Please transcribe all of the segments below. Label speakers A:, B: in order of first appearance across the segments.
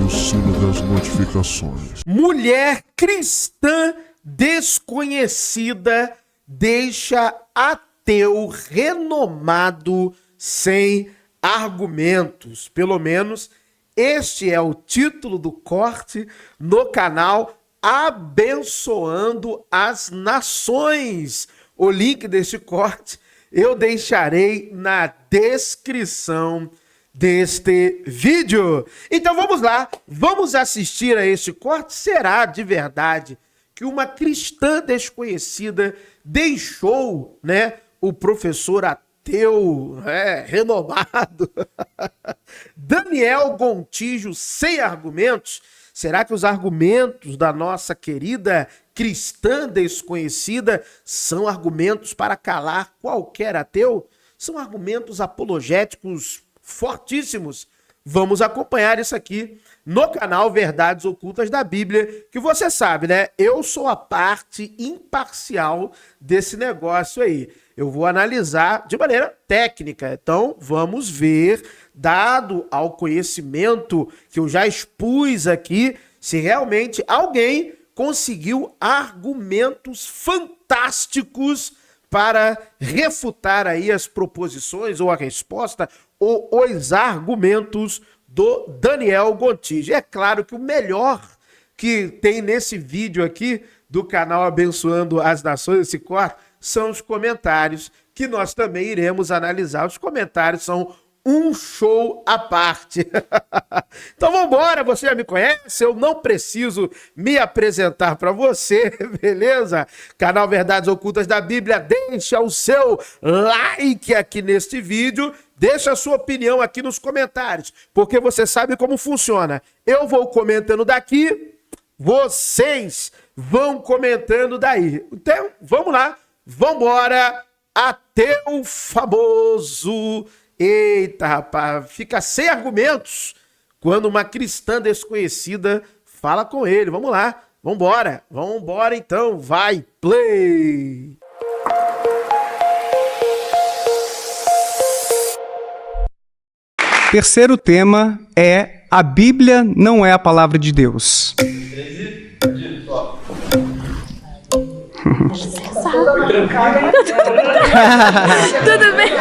A: o sino das notificações.
B: Mulher cristã desconhecida deixa ateu renomado sem argumentos. Pelo menos este é o título do corte no canal Abençoando as Nações. O link deste corte eu deixarei na descrição deste vídeo. Então vamos lá, vamos assistir a este corte. Será de verdade que uma cristã desconhecida deixou, o professor ateu, renomado, Daniel Gontijo, sem argumentos? Será que os argumentos da nossa querida cristã desconhecida são argumentos para calar qualquer ateu? São argumentos apologéticos fortíssimos. Vamos acompanhar isso aqui no canal Verdades Ocultas da Bíblia, que você sabe, eu sou a parte imparcial desse negócio aí. Eu vou analisar de maneira técnica. Então, vamos ver, dado ao conhecimento que eu já expus aqui, se realmente alguém conseguiu argumentos fantásticos para refutar aí as proposições ou a resposta ou os argumentos do Daniel Gontijo. É claro que o melhor que tem nesse vídeo aqui do canal Abençoando as Nações, esse corte, são os comentários, que nós também iremos analisar. Os comentários são um show à parte. Então vamos embora, você já me conhece, eu não preciso me apresentar para você, beleza? Canal Verdades Ocultas da Bíblia, deixa o seu like aqui neste vídeo, deixa a sua opinião aqui nos comentários, porque você sabe como funciona. Eu vou comentando daqui, vocês vão comentando daí. Então, vamos lá, vamos embora, ateu famoso. Eita, rapaz, fica sem argumentos quando uma cristã desconhecida fala com ele. Vamos lá, vambora então, vai, play!
C: Terceiro tema é: a Bíblia não é a palavra de Deus.
D: Tudo bem?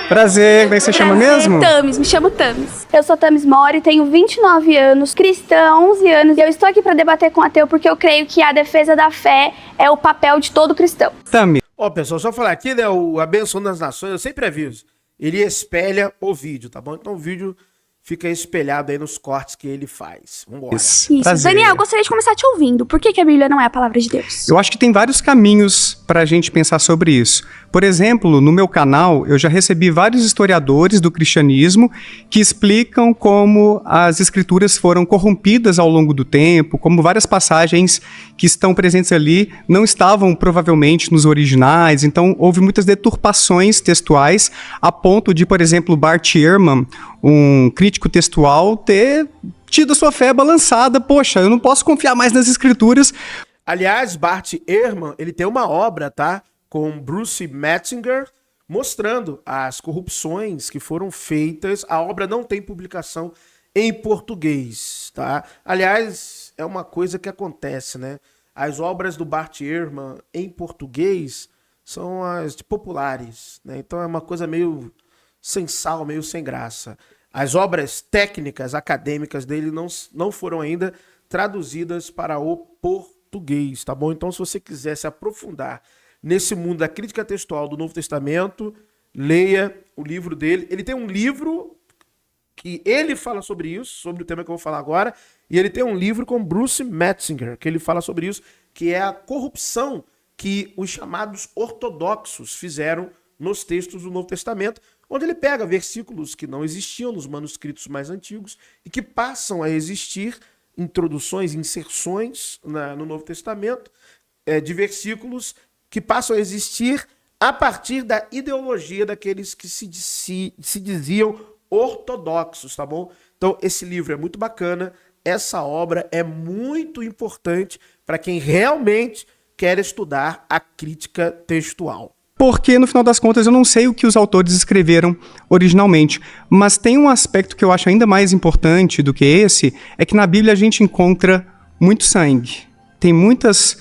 C: Prazer, como é que você chama mesmo?
D: Tamis, me chamo Tamis. Eu sou Tamis Mori, tenho 29 anos, cristã há 11 anos. E eu estou aqui para debater com o ateu porque eu creio que a defesa da fé é o papel de todo cristão.
C: Tamis.
B: Pessoal, só falar aqui, o Abençoando as Nações, eu sempre aviso, ele espelha o vídeo, tá bom? Então o vídeo fica espelhado aí nos cortes que ele faz. Vambora.
D: Isso.
C: Prazer.
D: Daniel, eu gostaria de começar te ouvindo. Por que a Bíblia não é a palavra de Deus?
C: Eu acho que tem vários caminhos para a gente pensar sobre isso. Por exemplo, no meu canal, eu já recebi vários historiadores do cristianismo que explicam como as escrituras foram corrompidas ao longo do tempo, como várias passagens que estão presentes ali não estavam provavelmente nos originais, então houve muitas deturpações textuais, a ponto de, por exemplo, Bart Ehrman, um crítico textual, ter tido a sua fé balançada. Poxa, eu não posso confiar mais nas escrituras.
B: Aliás, Bart Ehrman, ele tem uma obra, com Bruce Metzinger, mostrando as corrupções que foram feitas. A obra não tem publicação em português, tá? Aliás, é uma coisa que acontece, As obras do Bart Ehrman em português são as populares, Então é uma coisa meio sem sal, meio sem graça. As obras técnicas, acadêmicas dele não foram ainda traduzidas para o português, tá bom? Então, se você quiser se aprofundar nesse mundo da crítica textual do Novo Testamento, leia o livro dele. Ele tem um livro que ele fala sobre isso, sobre o tema que eu vou falar agora, e ele tem um livro com Bruce Metzinger, que ele fala sobre isso, que é a corrupção que os chamados ortodoxos fizeram nos textos do Novo Testamento, onde ele pega versículos que não existiam nos manuscritos mais antigos e que passam a existir, introduções, inserções no Novo Testamento, de versículos que passam a existir a partir da ideologia daqueles que se diziam ortodoxos, tá bom? Então, esse livro é muito bacana, essa obra é muito importante para quem realmente quer estudar a crítica textual.
C: porque no final das contas eu não sei o que os autores escreveram originalmente, mas tem um aspecto que eu acho ainda mais importante do que esse, é que na Bíblia a gente encontra muito sangue. Tem muitos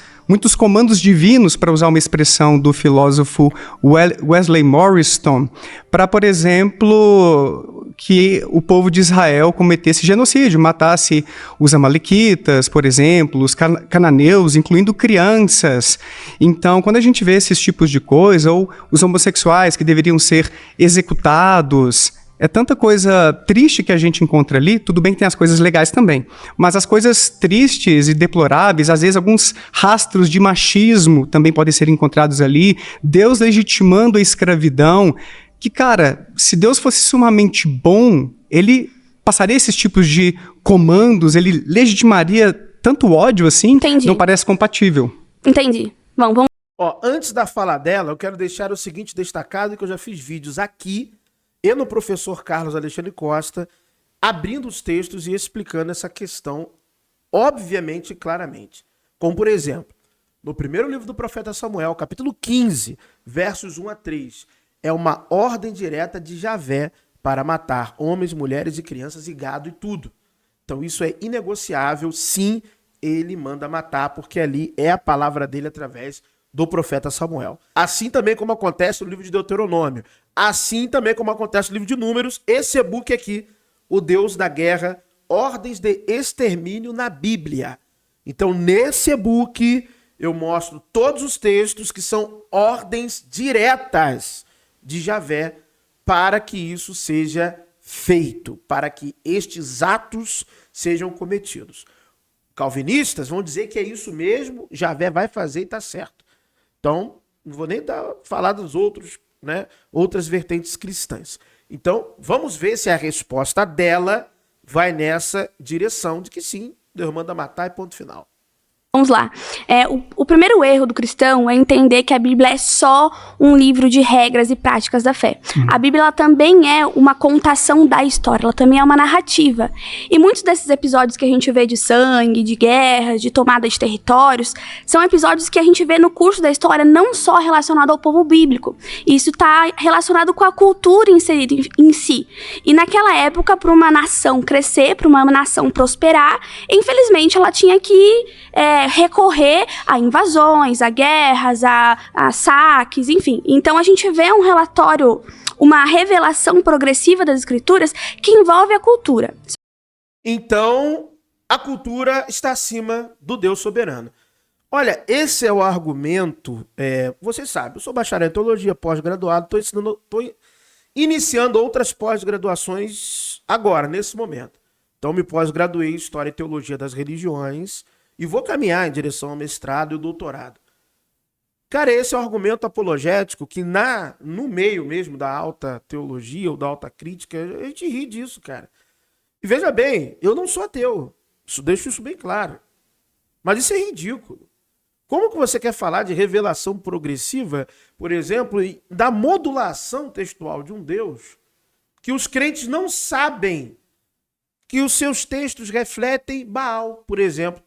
C: comandos divinos, para usar uma expressão do filósofo Wesley Morriston, para, por exemplo, que o povo de Israel cometesse genocídio, matasse os amalequitas, por exemplo, os cananeus, incluindo crianças. Então, quando a gente vê esses tipos de coisa, ou os homossexuais que deveriam ser executados, é tanta coisa triste que a gente encontra ali, tudo bem que tem as coisas legais também, mas as coisas tristes e deploráveis, às vezes alguns rastros de machismo também podem ser encontrados ali, Deus legitimando a escravidão, que, cara, se Deus fosse sumamente bom, ele passaria esses tipos de comandos, ele legitimaria tanto ódio assim?
D: Entendi.
C: Não parece compatível.
D: Entendi. Vamos.
B: Ó, antes da fala dela, eu quero deixar o seguinte destacado, que eu já fiz vídeos aqui e no professor Carlos Alexandre Costa, abrindo os textos e explicando essa questão, obviamente e claramente. Como, por exemplo, no primeiro livro do profeta Samuel, capítulo 15, versos 1 a 3, é uma ordem direta de Javé para matar homens, mulheres e crianças e gado e tudo. Então isso é inegociável, sim, ele manda matar, porque ali é a palavra dele através do profeta Samuel. Assim também como acontece no livro de Deuteronômio, assim também como acontece no livro de Números, esse e-book aqui, o Deus da Guerra, ordens de extermínio na Bíblia. Então nesse e-book eu mostro todos os textos que são ordens diretas de Javé para que isso seja feito, para que estes atos sejam cometidos. Calvinistas vão dizer que é isso mesmo, Javé vai fazer e está certo. Então, não vou nem falar dos outros, né, outras vertentes cristãs. Então, vamos ver se a resposta dela vai nessa direção de que sim, Deus manda matar e ponto final.
D: Vamos lá. O primeiro erro do cristão é entender que a Bíblia é só um livro de regras e práticas da fé. A Bíblia ela também é uma contação da história, ela também é uma narrativa. E muitos desses episódios que a gente vê de sangue, de guerras, de tomada de territórios, são episódios que a gente vê no curso da história não só relacionado ao povo bíblico. Isso está relacionado com a cultura inserida em si. E naquela época, para uma nação crescer, para uma nação prosperar, infelizmente ela tinha que recorrer a invasões, a guerras, a saques, enfim. Então a gente vê um relatório, uma revelação progressiva das escrituras que envolve a cultura.
B: Então, a cultura está acima do Deus soberano. Olha, esse é o argumento, você sabe, eu sou bacharel em teologia, pós-graduado, estou iniciando outras pós-graduações agora, nesse momento. Então, me pós-graduei em História e Teologia das Religiões, e vou caminhar em direção ao mestrado e o doutorado. Cara, esse é o argumento apologético que no meio mesmo da alta teologia ou da alta crítica, a gente ri disso, cara. E veja bem, eu não sou ateu. Deixo isso bem claro. Mas isso é ridículo. Como que você quer falar de revelação progressiva, por exemplo, da modulação textual de um Deus que os crentes não sabem que os seus textos refletem Baal, por exemplo?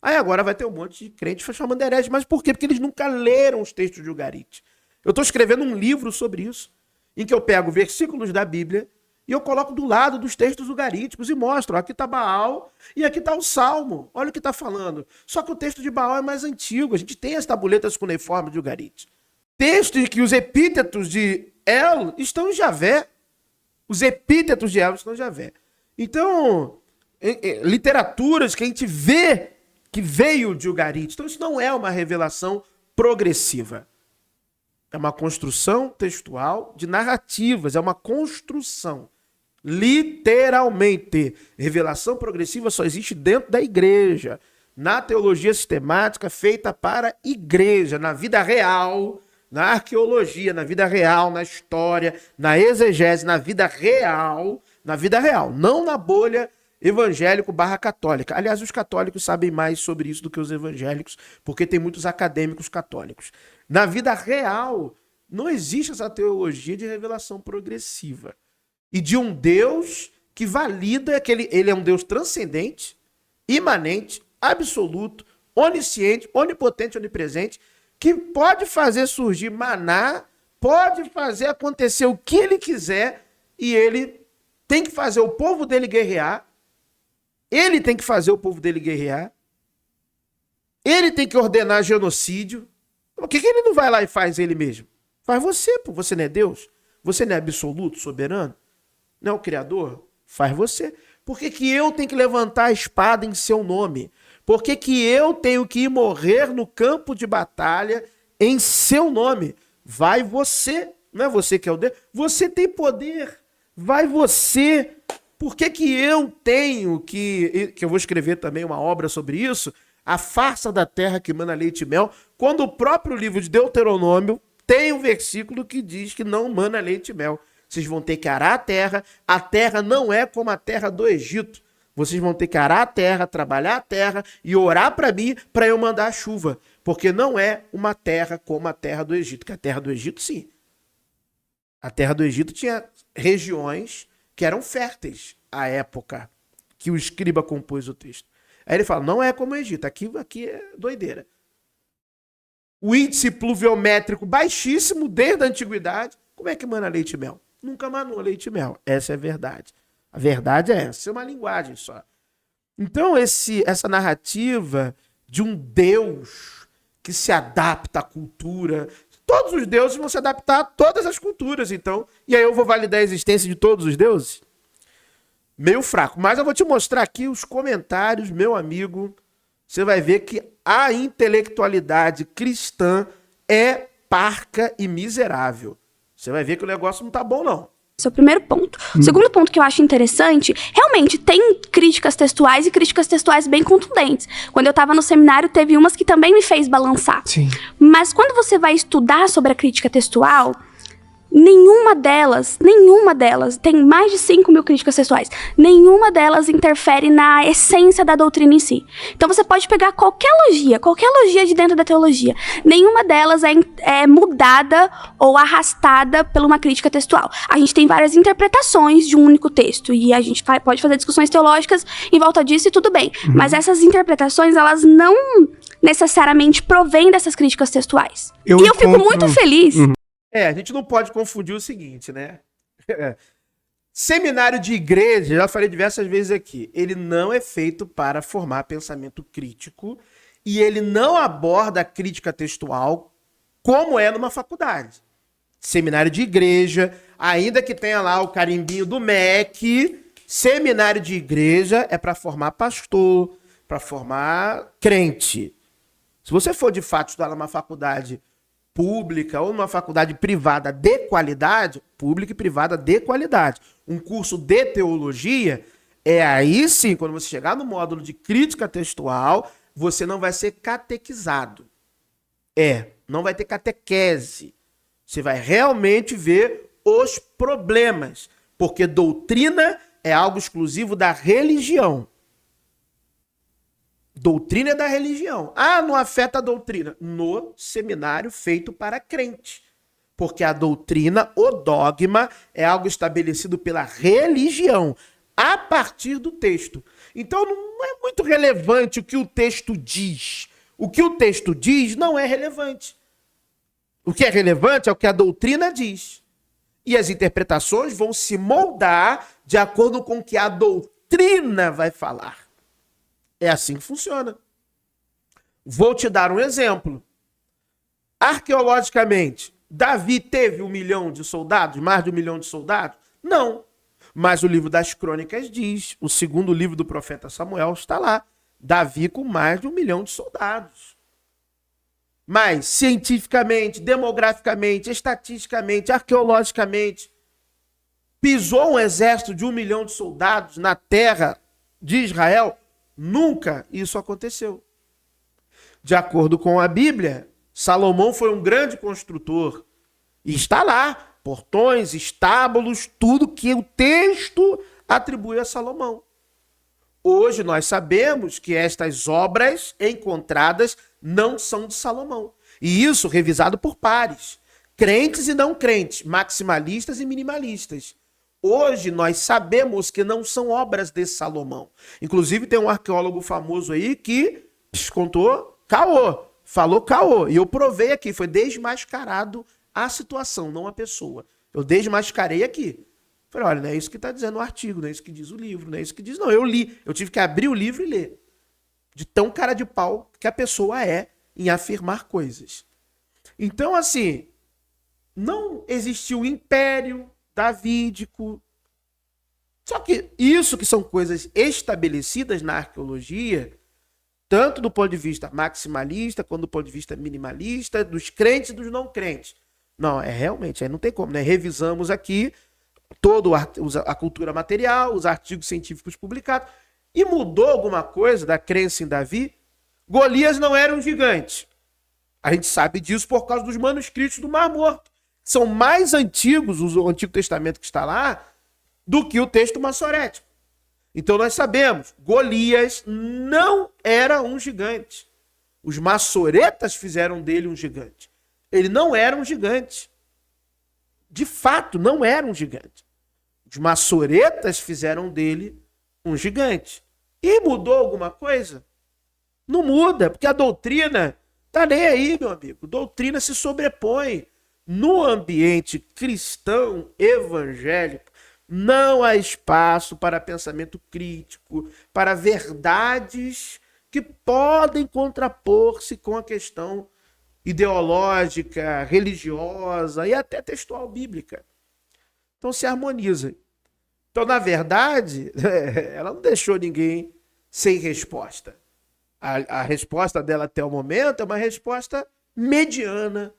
B: Aí agora vai ter um monte de crentes chamando herege. Mas por quê? Porque eles nunca leram os textos de Ugarit. Eu estou escrevendo um livro sobre isso, em que eu pego versículos da Bíblia e eu coloco do lado dos textos ugaríticos e mostro. Aqui está Baal e aqui está o Salmo. Olha o que está falando. Só que o texto de Baal é mais antigo. A gente tem as tabuletas cuneiformes de Ugarit. Texto em que os epítetos de El estão em Javé. Os epítetos de El estão em Javé. Então, literaturas que a gente vê que veio de Ugarit. Então isso não é uma revelação progressiva. É uma construção textual de narrativas, é uma construção. Literalmente. Revelação progressiva só existe dentro da igreja, na teologia sistemática feita para a igreja, na vida real, na arqueologia, na vida real, na história, na exegese, na vida real, não na bolha evangélico/católica. Aliás, os católicos sabem mais sobre isso do que os evangélicos, porque tem muitos acadêmicos católicos. Na vida real, não existe essa teologia de revelação progressiva. E de um Deus que valida que ele é um Deus transcendente, imanente, absoluto, onisciente, onipotente, onipresente, que pode fazer surgir maná, pode fazer acontecer o que ele quiser, e ele tem que fazer o povo dele guerrear, ele tem que fazer o povo dele guerrear, ele tem que ordenar genocídio. Por que ele não vai lá e faz ele mesmo? Faz você, pô. Você não é Deus? Você não é absoluto, soberano? Não é o Criador? Faz você. Por que eu tenho que levantar a espada em seu nome? Por que eu tenho que ir morrer no campo de batalha em seu nome? Vai você. Não é você que é o Deus? Você tem poder. Vai você. Por que eu tenho que eu vou escrever também uma obra sobre isso, a farsa da terra que mana leite e mel, quando o próprio livro de Deuteronômio tem um versículo que diz que não mana leite e mel. Vocês vão ter que arar a terra não é como a terra do Egito. Vocês vão ter que arar a terra, trabalhar a terra e orar para mim para eu mandar a chuva. Porque não é uma terra como a terra do Egito. Que a terra do Egito, sim. A terra do Egito tinha regiões que eram férteis à época que o escriba compôs o texto. Aí ele fala, não é como o Egito, aqui é doideira. O índice pluviométrico baixíssimo desde a antiguidade. Como é que mana leite e mel? Nunca manou leite e mel. Essa é a verdade. A verdade é essa, é uma linguagem só. Então essa narrativa de um Deus que se adapta à cultura, todos os deuses vão se adaptar a todas as culturas, então. E aí eu vou validar a existência de todos os deuses? Meio fraco. Mas eu vou te mostrar aqui os comentários, meu amigo. Você vai ver que a intelectualidade cristã é parca e miserável. Você vai ver que o negócio não tá bom, não.
D: Esse é o primeiro ponto. O segundo ponto que eu acho interessante, realmente tem críticas textuais e críticas textuais bem contundentes. Quando eu estava no seminário, teve umas que também me fez balançar.
C: Sim.
D: Mas quando você vai estudar sobre a crítica textual, nenhuma delas, tem mais de 5.000 críticas textuais, nenhuma delas interfere na essência da doutrina em si. Então você pode pegar qualquer logia de dentro da teologia, nenhuma delas é mudada ou arrastada por uma crítica textual. A gente tem várias interpretações de um único texto, e a gente pode fazer discussões teológicas em volta disso e tudo bem, mas essas interpretações, elas não necessariamente provêm dessas críticas textuais. E eu fico muito feliz.
B: A gente não pode confundir o seguinte, né? Seminário de igreja, já falei diversas vezes aqui, ele não é feito para formar pensamento crítico e ele não aborda a crítica textual como é numa faculdade. Seminário de igreja, ainda que tenha lá o carimbinho do MEC, seminário de igreja é para formar pastor, para formar crente. Se você for de fato estudar numa faculdade pública ou numa faculdade privada de qualidade, pública e privada de qualidade, um curso de teologia, aí sim, quando você chegar no módulo de crítica textual, você não vai ser catequizado. Não vai ter catequese. Você vai realmente ver os problemas, porque doutrina é algo exclusivo da religião. Doutrina é da religião. Não afeta a doutrina. No seminário feito para crente. Porque a doutrina, o dogma, é algo estabelecido pela religião, a partir do texto. Então não é muito relevante o que o texto diz. O que o texto diz não é relevante. O que é relevante é o que a doutrina diz. E as interpretações vão se moldar de acordo com o que a doutrina vai falar. É assim que funciona. Vou te dar um exemplo. Arqueologicamente, Davi teve 1 milhão de soldados, mais de 1 milhão de soldados? Não. Mas o livro das crônicas diz, o segundo livro do profeta Samuel está lá. Davi com mais de 1 milhão de soldados. Mas, cientificamente, demograficamente, estatisticamente, arqueologicamente, pisou um exército de 1 milhão de soldados na terra de Israel? Nunca isso aconteceu. De acordo com a Bíblia, Salomão foi um grande construtor. E está lá, portões, estábulos, tudo que o texto atribui a Salomão. Hoje nós sabemos que estas obras encontradas não são de Salomão. E isso revisado por pares. Crentes e não crentes, maximalistas e minimalistas. Hoje nós sabemos que não são obras de Salomão. Inclusive tem um arqueólogo famoso aí que contou caô. falou caô. E eu provei aqui, foi desmascarado a situação, não a pessoa. Eu desmascarei aqui. Falei, olha, não é isso que está dizendo o artigo, não é isso que diz o livro, não é isso que diz. Não, eu li. Eu tive que abrir o livro e ler. De tão cara de pau que a pessoa é em afirmar coisas. Então, assim, não existiu o império davídico. Só que isso que são coisas estabelecidas na arqueologia, tanto do ponto de vista maximalista, quanto do ponto de vista minimalista, dos crentes e dos não crentes. Não, realmente, aí não tem como, né? Revisamos aqui toda a cultura material, os artigos científicos publicados, e mudou alguma coisa da crença em Davi? Golias não era um gigante. A gente sabe disso por causa dos manuscritos do Mar Morto. São mais antigos, o Antigo Testamento que está lá, do que o texto massorético. Então nós sabemos, Golias não era um gigante. Os massoretas fizeram dele um gigante. Ele não era um gigante. De fato, não era um gigante. Os massoretas fizeram dele um gigante. E mudou alguma coisa? Não muda, porque a doutrina tá nem aí, meu amigo. Doutrina se sobrepõe. No ambiente cristão evangélico, não há espaço para pensamento crítico, para verdades que podem contrapor-se com a questão ideológica, religiosa e até textual bíblica. Então se harmoniza. Então, na verdade, ela não deixou ninguém sem resposta. A resposta dela até o momento é uma resposta mediana,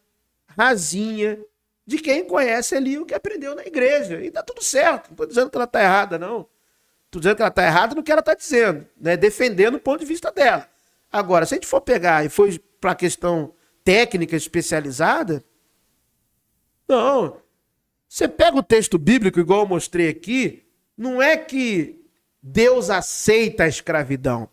B: rasinha, de quem conhece ali o que aprendeu na igreja. E tá tudo certo. Não estou dizendo que ela está errada, não. Estou dizendo que ela está errada no que ela está dizendo, né? Defendendo o ponto de vista dela. Agora, se a gente for pegar e for para a questão técnica especializada, não. Você pega o texto bíblico, igual eu mostrei aqui, não é que Deus aceita a escravidão.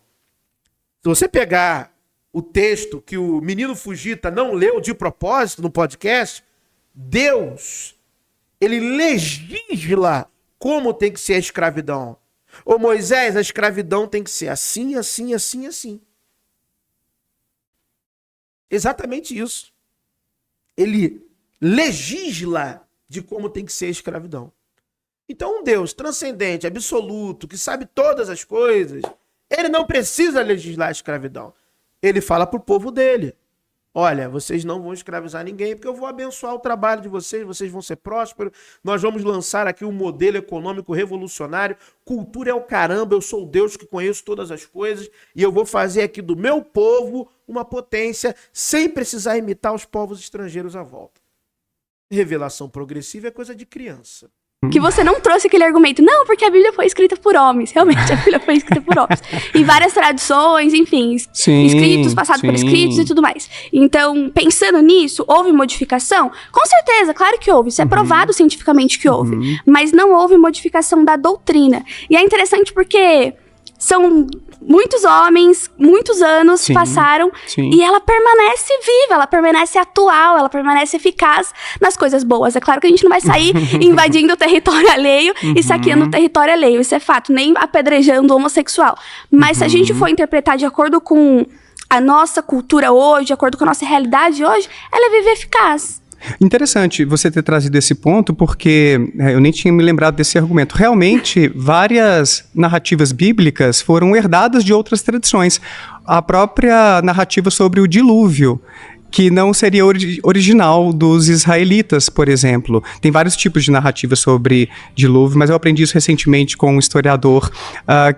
B: Se você pegar o texto que o menino Fujita não leu de propósito no podcast, Deus, ele legisla como tem que ser a escravidão. Ô Moisés, a escravidão tem que ser assim, assim, assim, assim. Exatamente isso. Ele legisla de como tem que ser a escravidão. Então um Deus transcendente, absoluto, que sabe todas as coisas, ele não precisa legislar a escravidão. Ele fala para o povo dele, olha, vocês não vão escravizar ninguém, porque eu vou abençoar o trabalho de vocês, vocês vão ser prósperos, nós vamos lançar aqui um modelo econômico revolucionário, cultura é o caramba, eu sou o Deus que conheço todas as coisas, e eu vou fazer aqui do meu povo uma potência, sem precisar imitar os povos estrangeiros à volta. Revelação progressiva é coisa de criança.
D: Que você não trouxe aquele argumento, não, porque a Bíblia foi escrita por homens. Realmente, a Bíblia foi escrita por homens. E várias tradições, enfim, escritos, passados por escritos e tudo mais. Então, pensando nisso, houve modificação? Com certeza, claro que houve. Isso é provado cientificamente que houve. Mas não houve modificação da doutrina. E é interessante porque são muitos homens, muitos anos passaram e ela permanece viva, ela permanece atual, ela permanece eficaz nas coisas boas. É claro que a gente não vai sair invadindo o território alheio e saqueando o território alheio, isso é fato, nem apedrejando o homossexual. Mas se a gente for interpretar de acordo com a nossa cultura hoje, de acordo com a nossa realidade hoje, ela é viva e eficaz.
C: Interessante você ter trazido esse ponto, porque eu nem tinha me lembrado desse argumento. Realmente, várias narrativas bíblicas foram herdadas de outras tradições. A própria narrativa sobre o dilúvio, que não seria original dos israelitas, por exemplo. Tem vários tipos de narrativas sobre dilúvio, mas eu aprendi isso recentemente com um historiador,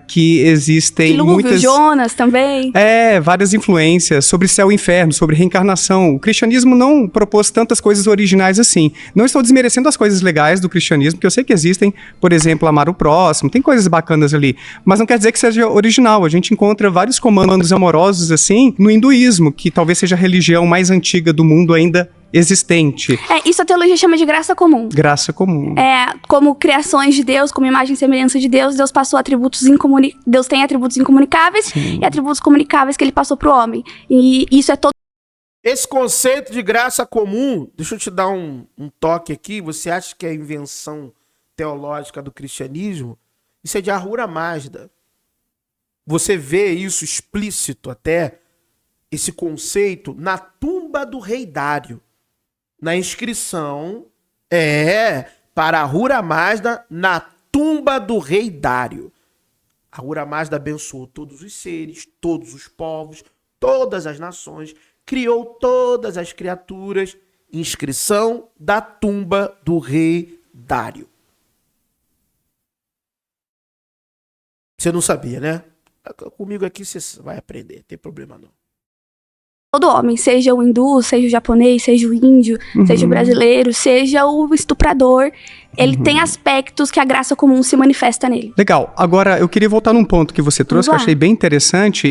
C: que existem
D: dilúvio,
C: muitas...
D: Jonas também.
C: Várias influências sobre céu e inferno, sobre reencarnação. O cristianismo não propôs tantas coisas originais assim. Não estou desmerecendo as coisas legais do cristianismo, porque eu sei que existem, por exemplo, amar o próximo, tem coisas bacanas ali, mas não quer dizer que seja original. A gente encontra vários comandos amorosos assim no hinduísmo, que talvez seja a religião mais antiga do mundo ainda existente.
D: Isso a teologia chama de graça comum.
C: Graça comum.
D: Como criações de Deus, como imagem e semelhança de Deus, Deus passou atributos Deus tem atributos incomunicáveis e atributos comunicáveis que ele passou para o homem. E isso é todo.
B: Esse conceito de graça comum, deixa eu te dar um toque aqui, você acha que é a invenção teológica do cristianismo? Isso é de Ahura Mazda. Você vê isso explícito até esse conceito na tumba do rei Dário. Na inscrição, para Ahura Mazda na tumba do rei Dário. Ahura Mazda abençoou todos os seres, todos os povos, todas as nações, criou todas as criaturas. Inscrição da tumba do rei Dário. Você não sabia, né? Comigo aqui você vai aprender, não tem problema não.
D: Todo homem, seja o hindu, seja o japonês, seja o índio, seja o brasileiro, seja o estuprador, ele tem aspectos que a graça comum se manifesta nele.
C: Legal. Agora, eu queria voltar num ponto que você trouxe, que eu achei bem interessante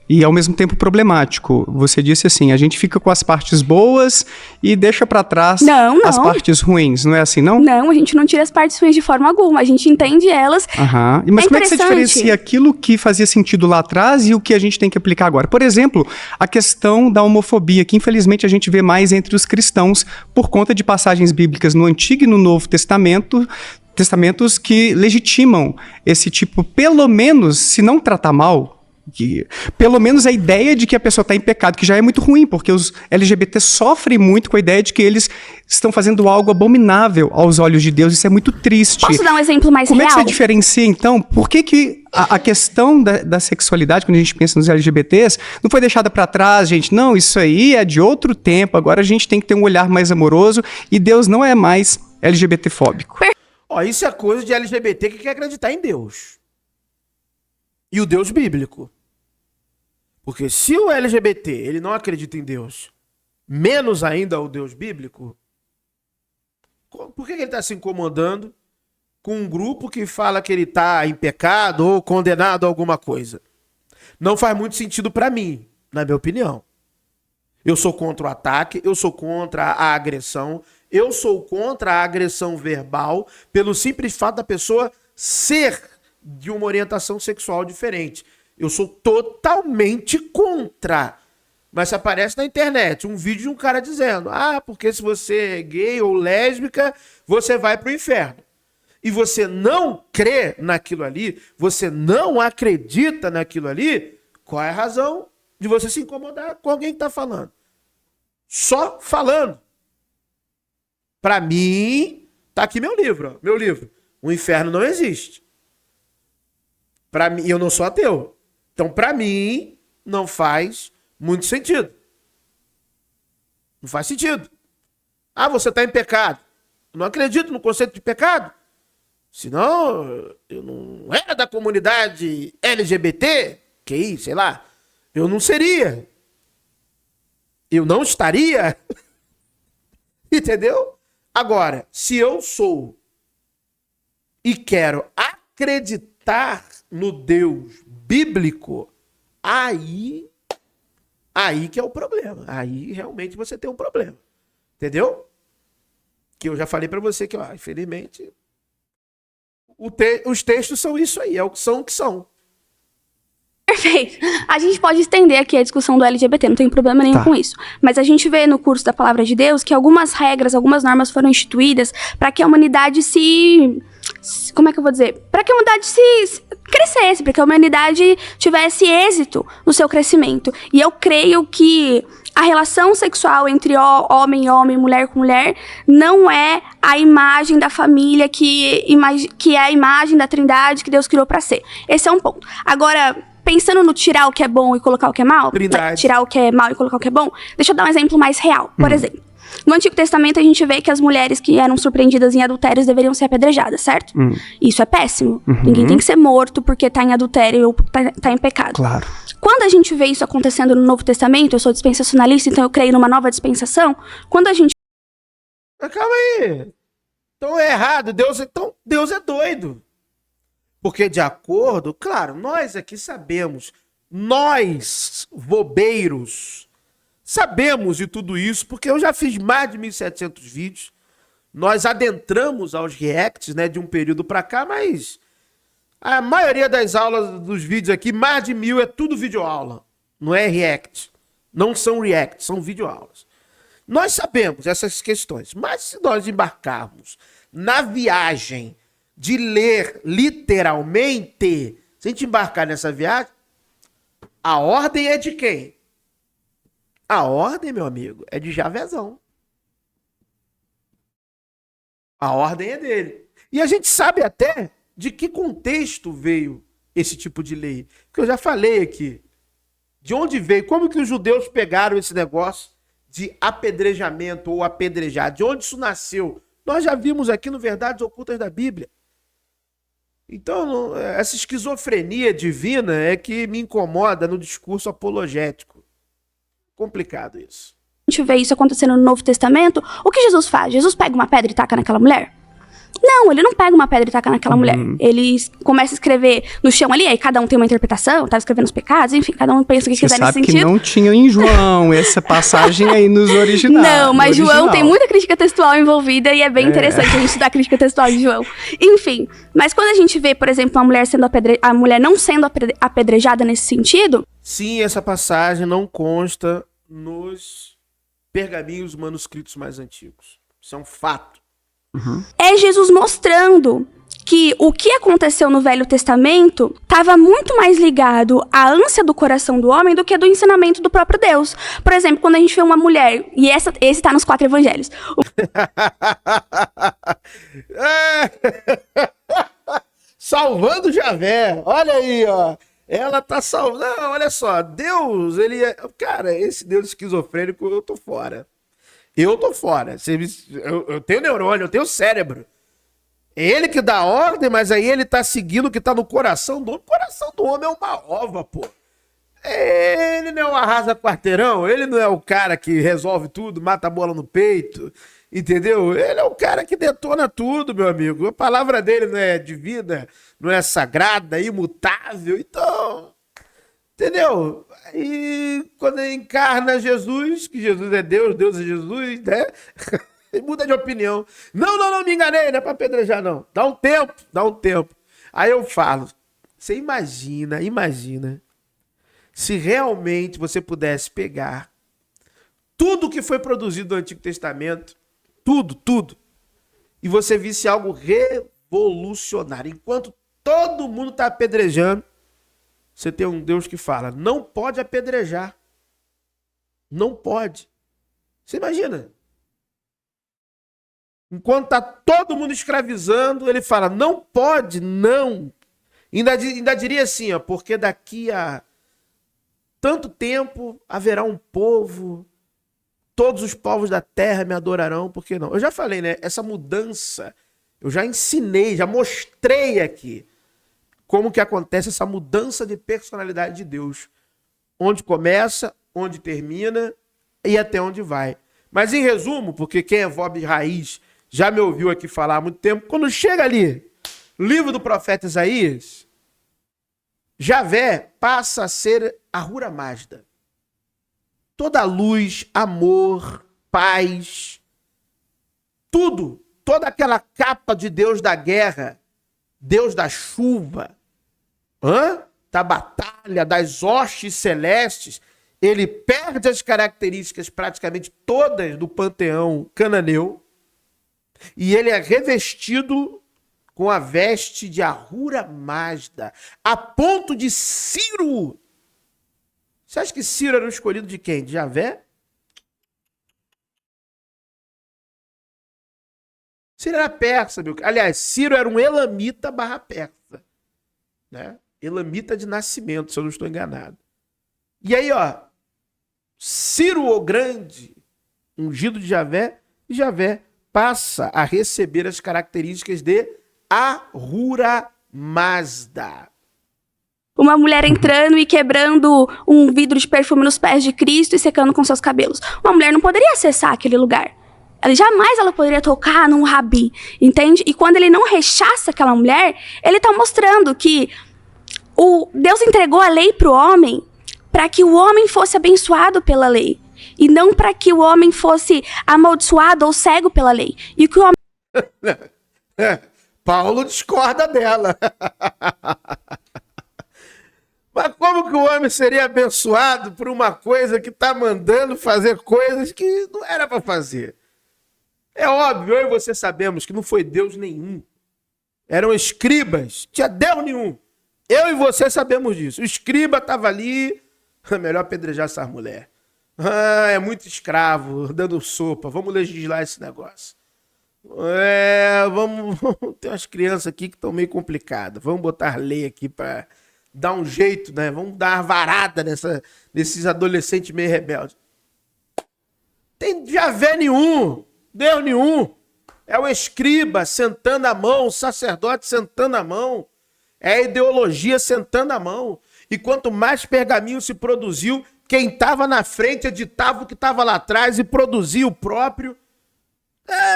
C: e ao mesmo tempo problemático. Você disse assim, a gente fica com as partes boas e deixa pra trás as partes ruins, não é assim, não?
D: Não, a gente não tira as partes ruins de forma alguma, a gente entende elas.
C: Mas como é que você diferencia aquilo que fazia sentido lá atrás e o que a gente tem que aplicar agora? Por exemplo, a questão da homofobia, que infelizmente a gente vê mais entre os cristãos por conta de passagens bíblicas no Antigo e no Novo Testamentos que legitimam esse tipo, pelo menos, se não tratar mal, pelo menos a ideia de que a pessoa está em pecado, que já é muito ruim, porque os LGBT sofrem muito com a ideia de que eles estão fazendo algo abominável aos olhos de Deus. Isso é muito triste.
D: Posso dar um exemplo mais real?
C: Como é que você diferencia, então, por que a questão da sexualidade, quando a gente pensa nos LGBTs, não foi deixada para trás, gente? Não, isso aí é de outro tempo, agora a gente tem que ter um olhar mais amoroso e Deus não é mais LGBT-fóbico.
B: Isso é coisa de LGBT que quer acreditar em Deus. E o Deus bíblico. Porque se o LGBT ele não acredita em Deus, menos ainda o Deus bíblico, por que ele está se incomodando com um grupo que fala que ele está em pecado ou condenado a alguma coisa? Não faz muito sentido para mim, na minha opinião. Eu sou contra o ataque, eu sou contra a agressão, eu sou contra a agressão verbal pelo simples fato da pessoa ser de uma orientação sexual diferente. Eu sou totalmente contra. Mas se aparece na internet um vídeo de um cara dizendo porque se você é gay ou lésbica, você vai pro inferno. E você não crê naquilo ali, você não acredita naquilo ali, qual é a razão de você se incomodar com alguém que tá falando? Só falando. Para mim, tá aqui meu livro. Meu livro. O inferno não existe. Para mim, eu não sou ateu. Então, para mim, não faz muito sentido. Não faz sentido. Você está em pecado. Eu não acredito no conceito de pecado. Senão, eu não era da comunidade LGBT, QI, sei lá. Eu não seria. Eu não estaria. Entendeu? Agora, se eu sou e quero acreditar no Deus bíblico, aí que é o problema. Aí realmente você tem um problema. Entendeu? Que eu já falei pra você que, infelizmente, os textos são isso aí, são o que são.
D: Perfeito. A gente pode estender aqui a discussão do LGBT, não tem problema nenhum com isso. Mas a gente vê no curso da Palavra de Deus que algumas regras, algumas normas foram instituídas para que a humanidade como é que eu vou dizer? Para que a humanidade crescesse, para que a humanidade tivesse êxito no seu crescimento. E eu creio que a relação sexual entre homem e homem, mulher com mulher, não é a imagem da família que é a imagem da Trindade que Deus criou para ser. Esse é um ponto. Agora, pensando no tirar o que é bom e colocar o que é mal, tirar o que é mal e colocar o que é bom, deixa eu dar um exemplo mais real. Por exemplo, no Antigo Testamento a gente vê que as mulheres que eram surpreendidas em adultérios deveriam ser apedrejadas, certo? Isso é péssimo. Ninguém tem que ser morto porque tá em adultério ou tá em pecado.
C: Claro.
D: Quando a gente vê isso acontecendo no Novo Testamento, eu sou dispensacionalista, então eu creio numa nova dispensação. Quando a gente...
B: Mas calma aí. Então é errado. Deus é doido. Porque de acordo, claro, nós aqui sabemos, nós, bobeiros, sabemos de tudo isso, porque eu já fiz mais de 1.700 vídeos. Nós adentramos aos reacts, né, de um período para cá, mas a maioria das aulas dos vídeos aqui, mais de 1.000, é tudo videoaula. Não é react. Não são reacts, são videoaulas. Nós sabemos essas questões, mas se nós embarcarmos na viagem de ler literalmente, se a gente embarcar nessa viagem, a ordem é de quem? A ordem, meu amigo, é de Javezão. A ordem é dele. E a gente sabe até de que contexto veio esse tipo de lei. Porque eu já falei aqui. De onde veio, como que os judeus pegaram esse negócio de apedrejamento ou apedrejar? De onde isso nasceu? Nós já vimos aqui no Verdades Ocultas da Bíblia. Então, essa esquizofrenia divina é que me incomoda no discurso apologético. Complicado isso.
D: A gente vê isso acontecendo no Novo Testamento. O que Jesus faz? Jesus pega uma pedra e taca naquela mulher? Não, ele não pega uma pedra e taca naquela mulher. Ele começa a escrever no chão ali, aí cada um tem uma interpretação, tá escrevendo os pecados, enfim, cada um pensa o que quiser nesse sentido.
C: Você sabe que não tinha em João essa passagem aí nos originais.
D: Não, mas João tem muita crítica textual envolvida e é bem interessante a gente estudar a crítica textual de João. Enfim, mas quando a gente vê, por exemplo, a mulher não sendo apedrejada nesse sentido...
B: Sim, essa passagem não consta nos pergaminhos manuscritos mais antigos. Isso é um fato.
D: É Jesus mostrando que o que aconteceu no Velho Testamento estava muito mais ligado à ânsia do coração do homem do que do ensinamento do próprio Deus. Por exemplo, quando a gente vê uma mulher, e esse está nos 4 evangelhos.
B: Salvando Javé, olha aí, ó. Ela tá salvando. Não, olha só, Deus, ele é... Cara, esse Deus esquizofrênico, eu tô fora. Eu tô fora. Eu tenho neurônio, eu tenho cérebro. É ele que dá ordem, mas aí ele tá seguindo o que tá no coração do homem. O coração do homem é uma ova, pô. Ele não é um arrasa-quarteirão, ele não é o cara que resolve tudo, mata a bola no peito, entendeu? Ele é o cara que detona tudo, meu amigo. A palavra dele não é divina, não é sagrada, imutável, então... Entendeu? E quando ele encarna Jesus, que Jesus é Deus, Deus é Jesus, né? Ele muda de opinião. Não me enganei, não é pra apedrejar, não. Dá um tempo. Aí eu falo, você imagina se realmente você pudesse pegar tudo que foi produzido no Antigo Testamento, tudo, e você visse algo revolucionário. Enquanto todo mundo tá apedrejando, você tem um Deus que fala, não pode apedrejar. Não pode. Você imagina? Enquanto tá todo mundo escravizando, ele fala, não pode, não. Ainda diria assim, ó, porque daqui a tanto tempo haverá um povo, todos os povos da terra me adorarão, por que não? Eu já falei, né? Essa mudança, eu já ensinei, já mostrei aqui como que acontece essa mudança de personalidade de Deus. Onde começa, onde termina e até onde vai. Mas em resumo, porque quem é vob raiz já me ouviu aqui falar há muito tempo, quando chega ali, livro do profeta Isaías, Javé passa a ser Ahura Mazda. Toda luz, amor, paz, tudo, toda aquela capa de Deus da guerra, Deus da chuva, da batalha, das hostes celestes, ele perde as características praticamente todas do panteão cananeu e ele é revestido com a veste de Ahura Mazda, a ponto de Ciro. Você acha que Ciro era o escolhido de quem? De Javé? Ciro era persa, meu. Aliás, Ciro era um elamita barra persa, né? Elamita de nascimento, se eu não estou enganado. E aí, ó, Ciro o Grande, ungido de Javé, e Javé passa a receber as características de Ahura Mazda.
D: Uma mulher entrando e quebrando um vidro de perfume nos pés de Cristo e secando com seus cabelos. Uma mulher não poderia acessar aquele lugar. Jamais ela poderia tocar num rabi, entende? E quando ele não rechaça aquela mulher, ele está mostrando que Deus entregou a lei para o homem para que o homem fosse abençoado pela lei. E não para que o homem fosse amaldiçoado ou cego pela lei. E que o homem...
B: Paulo discorda dela. Mas como que o homem seria abençoado por uma coisa que está mandando fazer coisas que não era para fazer? É óbvio, eu e você sabemos que não foi Deus nenhum. Eram escribas, tinha Deus nenhum. Eu e você sabemos disso. O escriba estava ali, melhor apedrejar essa mulher. Ah, é muito escravo dando sopa. Vamos legislar esse negócio. Vamos. Tem umas crianças aqui que estão meio complicadas. Vamos botar lei aqui para dar um jeito, né? Vamos dar uma varada nesses adolescentes meio rebeldes. Tem javé nenhum, Deus nenhum. É o escriba sentando a mão, o sacerdote sentando a mão. É a ideologia sentando a mão. E quanto mais pergaminho se produziu, quem estava na frente editava o que estava lá atrás e produzia o próprio.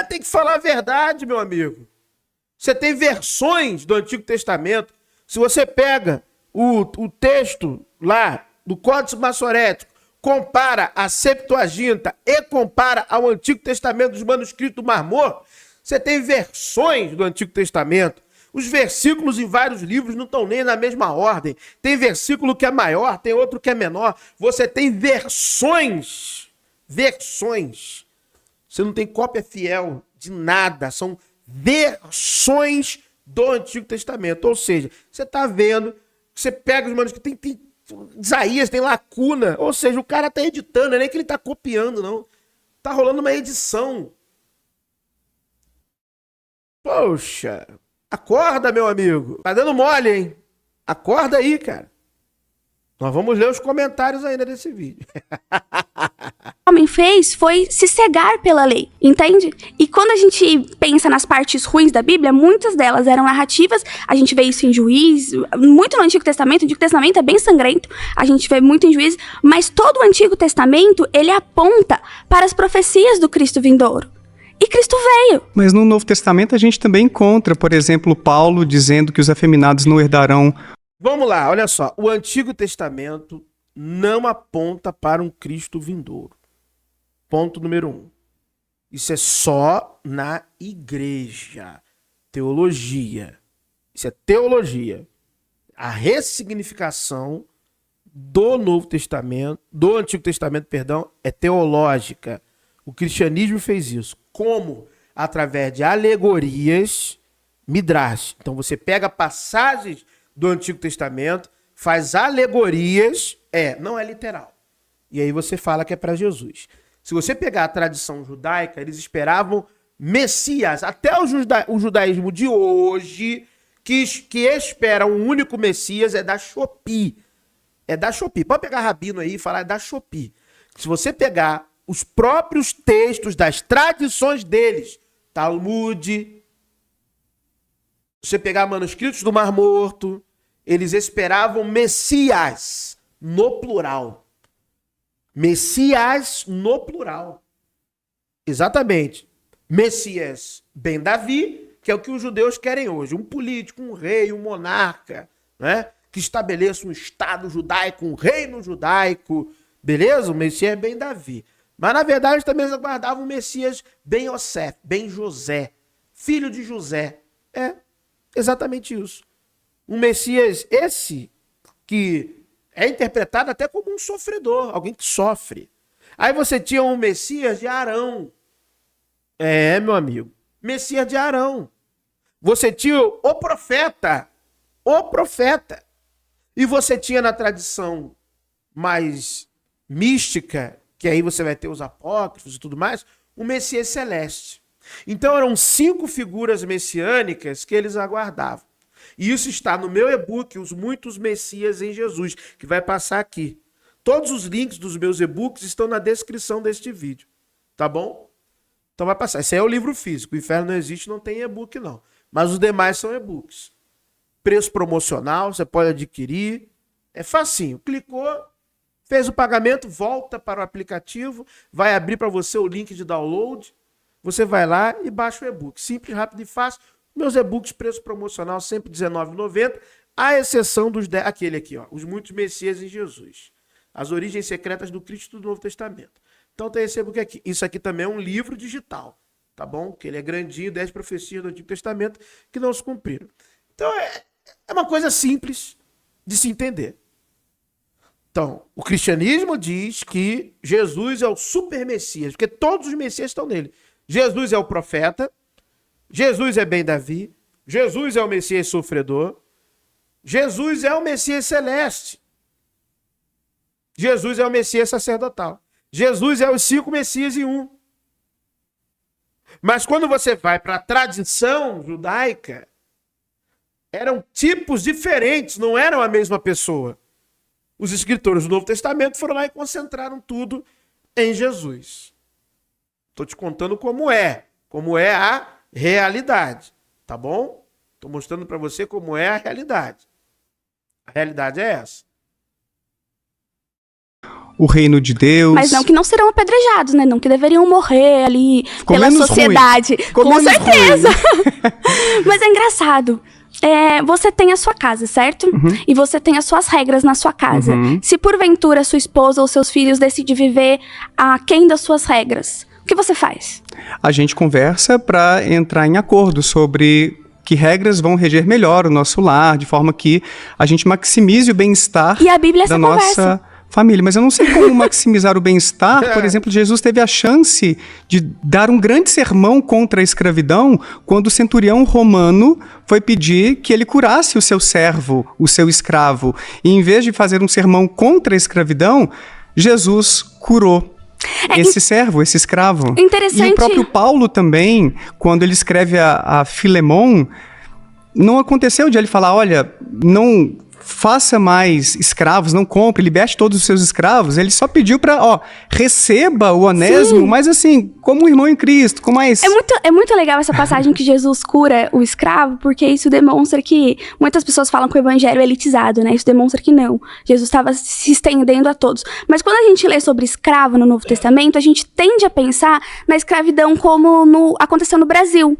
B: Tem que falar a verdade, meu amigo. Você tem versões do Antigo Testamento. Se você pega o texto lá do Códice Massorético, compara a Septuaginta e compara ao Antigo Testamento dos manuscritos do Mar Morto, você tem versões do Antigo Testamento. Os versículos em vários livros não estão nem na mesma ordem. Tem versículo que é maior, tem outro que é menor. Você tem versões. Versões. Você não tem cópia fiel de nada. São versões do Antigo Testamento. Ou seja, você está vendo, você pega os manuscritos, tem Isaías, tem lacuna. Ou seja, o cara está editando, não é nem que ele está copiando, não. Está rolando uma edição. Poxa, acorda, meu amigo. Tá dando mole, hein? Acorda aí, cara. Nós vamos ler os comentários ainda desse vídeo.
D: O homem fez foi se cegar pela lei, entende? E quando a gente pensa nas partes ruins da Bíblia, muitas delas eram narrativas. A gente vê isso em Juízes, muito no Antigo Testamento. O Antigo Testamento é bem sangrento, a gente vê muito em Juízes, mas todo o Antigo Testamento, ele aponta para as profecias do Cristo vindouro. E Cristo veio.
C: Mas no Novo Testamento a gente também encontra, por exemplo, Paulo dizendo que os afeminados não herdarão.
B: Vamos lá, olha só. O Antigo Testamento não aponta para um Cristo vindouro. Ponto número 1. Isso é só na igreja. Teologia. Isso é teologia. A ressignificação do Novo Testamento, do Antigo Testamento, perdão, é teológica. O cristianismo fez isso. Como? Através de alegorias, midrash. Então você pega passagens do Antigo Testamento, faz alegorias, não é literal. E aí você fala que é para Jesus. Se você pegar a tradição judaica, eles esperavam Messias. Até o judaísmo de hoje, que espera um único Messias, é da Shopee. É da Shopee. Pode pegar Rabino aí e falar, é da Shopee. Se você pegar os próprios textos das tradições deles, Talmud, você pegar manuscritos do Mar Morto, eles esperavam Messias no plural. Messias no plural. Exatamente. Messias ben Davi, que é o que os judeus querem hoje. Um político, um rei, um monarca, né? Que estabeleça um estado judaico, um reino judaico. Beleza? O Messias é ben Davi. Mas, na verdade, também eles aguardavam o Messias ben Yosef, ben José, filho de José. É exatamente isso. Um Messias esse que é interpretado até como um sofredor, alguém que sofre. Aí você tinha um Messias de Arão. Meu amigo, Messias de Arão. Você tinha o profeta. E você tinha na tradição mais mística, que aí você vai ter os apócrifos e tudo mais, o Messias celeste. Então eram 5 figuras messiânicas que eles aguardavam. E isso está no meu e-book, Os Muitos Messias em Jesus, que vai passar aqui. Todos os links dos meus e-books estão na descrição deste vídeo. Tá bom? Então vai passar. Esse aí é o livro físico. O Inferno Não Existe, não tem e-book não. Mas os demais são e-books. Preço promocional, você pode adquirir. É facinho. Clicou, fez o pagamento, volta para o aplicativo, vai abrir para você o link de download, você vai lá e baixa o e-book. Simples, rápido e fácil. Meus e-books, preço promocional, sempre R$19,90, à exceção dos 10, aquele aqui, ó, Os Muitos Messias em Jesus. As Origens Secretas do Cristo do Novo Testamento. Então tem esse e-book aqui. Isso aqui também é um livro digital, tá bom? Que ele é grandinho, 10 profecias do Antigo Testamento que não se cumpriram. Então é uma coisa simples de se entender. Então, o cristianismo diz que Jesus é o super Messias, porque todos os Messias estão nele. Jesus é o profeta, Jesus é ben Davi, Jesus é o Messias sofredor, Jesus é o Messias celeste, Jesus é o Messias sacerdotal. Jesus é os 5 Messias em um. Mas quando você vai para a tradição judaica, eram tipos diferentes, não eram a mesma pessoa. Os escritores do Novo Testamento foram lá e concentraram tudo em Jesus. Estou te contando como é a realidade, tá bom? Estou mostrando para você como é a realidade. A realidade é essa.
C: O reino de Deus.
D: Mas não que não serão apedrejados, né? Não que deveriam morrer ali
C: Com
D: pela
C: menos
D: sociedade.
C: ruim.
D: Com
C: menos
D: certeza.
C: ruim.
D: Mas é engraçado. Você tem a sua casa, certo? E você tem as suas regras na sua casa. Se porventura sua esposa ou seus filhos decidem viver aquém das suas regras, o que você faz?
C: A gente conversa para entrar em acordo sobre que regras vão reger melhor o nosso lar, de forma que a gente maximize o bem-estar
D: E a Bíblia é
C: da
D: essa
C: nossa
D: conversa.
C: família. Mas eu não sei como maximizar o bem-estar. Por exemplo, Jesus teve a chance de dar um grande sermão contra a escravidão quando o centurião romano foi pedir que ele curasse o seu servo, o seu escravo. E em vez de fazer um sermão contra a escravidão, Jesus curou esse servo, esse escravo.
D: Interessante.
C: E o próprio Paulo também, quando ele escreve a Filemon, não aconteceu de ele falar, olha, não faça mais escravos, não compre, liberte todos os seus escravos. Ele só pediu para, receba o Onésimo,
D: Sim.
C: mas assim, como um irmão em Cristo, com mais...
D: É muito legal essa passagem que Jesus cura o escravo, porque isso demonstra que muitas pessoas falam que o evangelho é elitizado, né? Isso demonstra que não. Jesus estava se estendendo a todos. Mas quando a gente lê sobre escravo no Novo Testamento, a gente tende a pensar na escravidão como aconteceu no Brasil.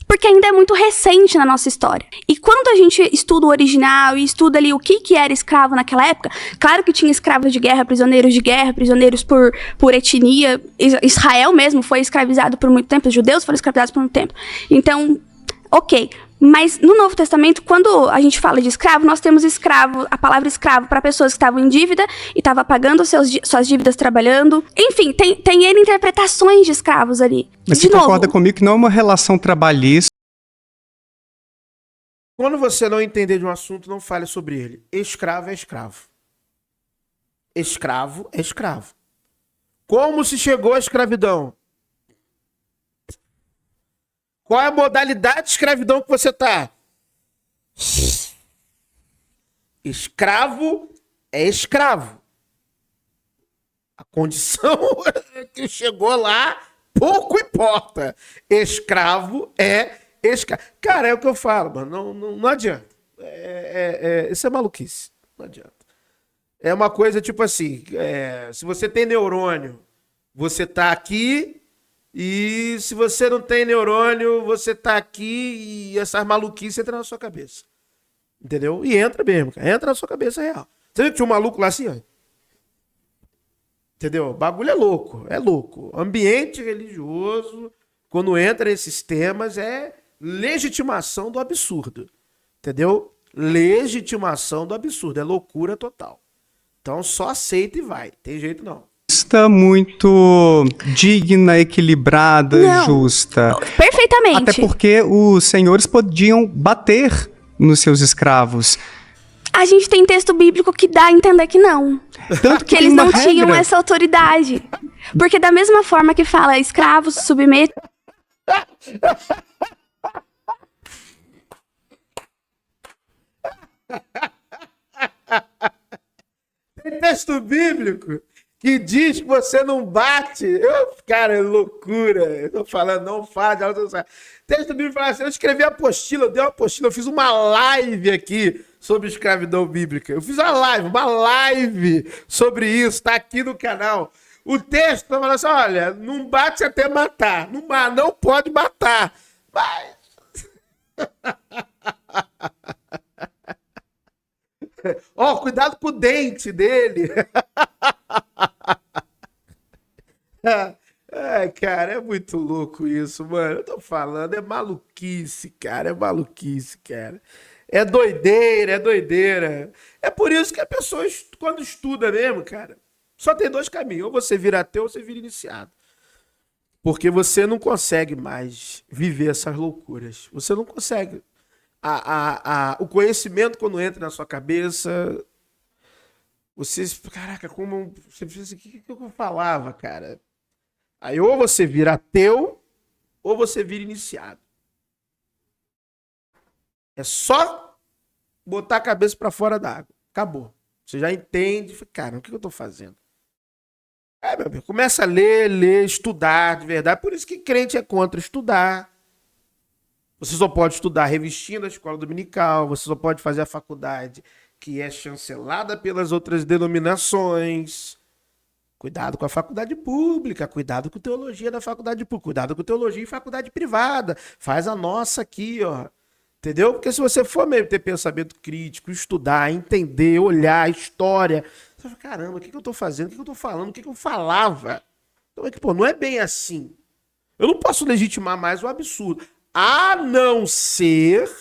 D: Porque ainda é muito recente na nossa história. E quando a gente estuda o original e estuda ali o que era escravo naquela época, claro que tinha escravos de guerra, prisioneiros por etnia. Israel mesmo foi escravizado por muito tempo, os judeus foram escravizados por muito tempo. Então, ok. Mas no Novo Testamento, quando a gente fala de escravo, nós temos escravo, a palavra escravo para pessoas que estavam em dívida e estavam pagando suas dívidas trabalhando. Enfim, tem N interpretações de escravos ali.
C: Mas
D: De
C: você
D: novo,
C: concorda comigo que não é uma relação trabalhista?
B: Quando você não entender de um assunto, não fale sobre ele. Escravo é escravo. Escravo é escravo. Como se chegou à escravidão? Qual é a modalidade de escravidão que você está? Escravo é escravo. A condição que chegou lá, pouco importa. Escravo é escravo. Cara, é o que eu falo, mano. Não adianta. Isso é maluquice. Não adianta. É uma coisa tipo assim, se você tem neurônio, você tá aqui, e se você não tem neurônio, você tá aqui e essas maluquices entram na sua cabeça. Entendeu? E entra mesmo, cara. Entra na sua cabeça real. Você viu que tinha um maluco lá assim, ó? Entendeu? O bagulho é louco, é louco. Ambiente religioso, quando entra nesses temas, é legitimação do absurdo. Entendeu? Legitimação do absurdo. É loucura total. Então só aceita e vai. Tem jeito não.
C: Muito digna, equilibrada,
D: Não.
C: justa.
D: perfeitamente.
C: Até porque os senhores podiam bater nos seus escravos.
D: A gente tem texto bíblico que dá a entender que não.
C: Tanto
D: Que
C: tem
D: eles
C: uma
D: não tinham
C: regra.
D: essa autoridade. Porque da mesma forma que fala escravos, submetam.
B: Tem texto bíblico que diz que você não bate. Cara, é loucura. Eu tô falando, não fala de algo. Texto bíblico fala assim, eu escrevi apostila, eu dei uma apostila, eu fiz uma live aqui sobre escravidão bíblica. Eu fiz uma live sobre isso, tá aqui no canal. O texto tá falando assim, olha, não bate até matar. Não pode matar. Mas... Ó, cuidado com o dente dele. Ai, cara, é muito louco isso, mano. Eu tô falando, é maluquice, cara. É maluquice, cara. É doideira, é doideira. É por isso que a pessoa, quando estuda mesmo, cara, só tem dois caminhos. Ou você vira ateu ou você vira iniciado. Porque você não consegue mais viver essas loucuras. Você não consegue. O conhecimento, quando entra na sua cabeça, Caraca, como você pensa, o que eu falava, cara? Aí ou você vira ateu, ou você vira iniciado. É só botar a cabeça pra fora da água. Acabou. Você já entende. Cara, o que eu tô fazendo? Meu amigo, começa a ler, estudar de verdade. Por isso que crente é contra estudar. Você só pode estudar revistinha da escola dominical, você só pode fazer a faculdade que é chancelada pelas outras denominações. Cuidado com a faculdade pública, cuidado com teologia da faculdade pública, cuidado com teologia em faculdade privada. Faz a nossa aqui, ó. Entendeu? Porque se você for mesmo ter pensamento crítico, estudar, entender, olhar a história, você fala, caramba, o que eu tô fazendo? O que eu tô falando? O que eu falava? Então é que, pô, não é bem assim. Eu não posso legitimar mais o absurdo. A não ser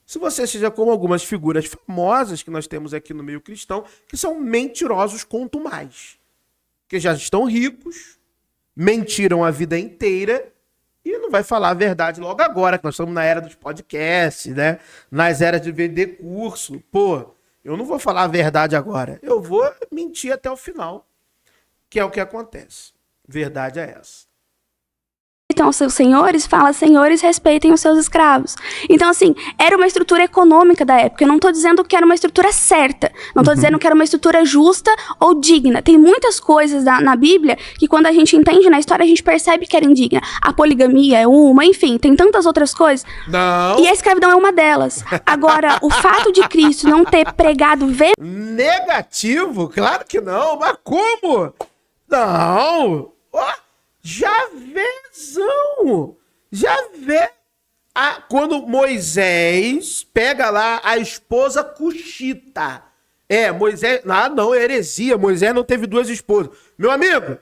B: se você seja como algumas figuras famosas que nós temos aqui no meio cristão, que são mentirosos quanto mais. Que já estão ricos, mentiram a vida inteira e não vai falar a verdade logo agora, que nós estamos na era dos podcasts, né? Nas eras de vender curso. Pô, eu não vou falar a verdade agora. Eu vou mentir até o final, que é o que acontece. Verdade é essa.
D: Então, os seus senhores, fala, senhores, respeitem os seus escravos. Então, assim, era uma estrutura econômica da época. Eu não estou dizendo que era uma estrutura certa. Não estou dizendo que era uma estrutura justa ou digna. Tem muitas coisas na Bíblia que, quando a gente entende na história, a gente percebe que era indigna. A poligamia é uma, enfim, tem tantas outras coisas.
B: Não.
D: E a escravidão é uma delas. Agora, o fato de Cristo não ter pregado...
B: Negativo? Claro que não. Mas como? Não. Ó. Javézão! Javé! Quando Moisés pega lá a esposa cuxita. Moisés... não, é heresia. Moisés não teve duas esposas. Meu amigo,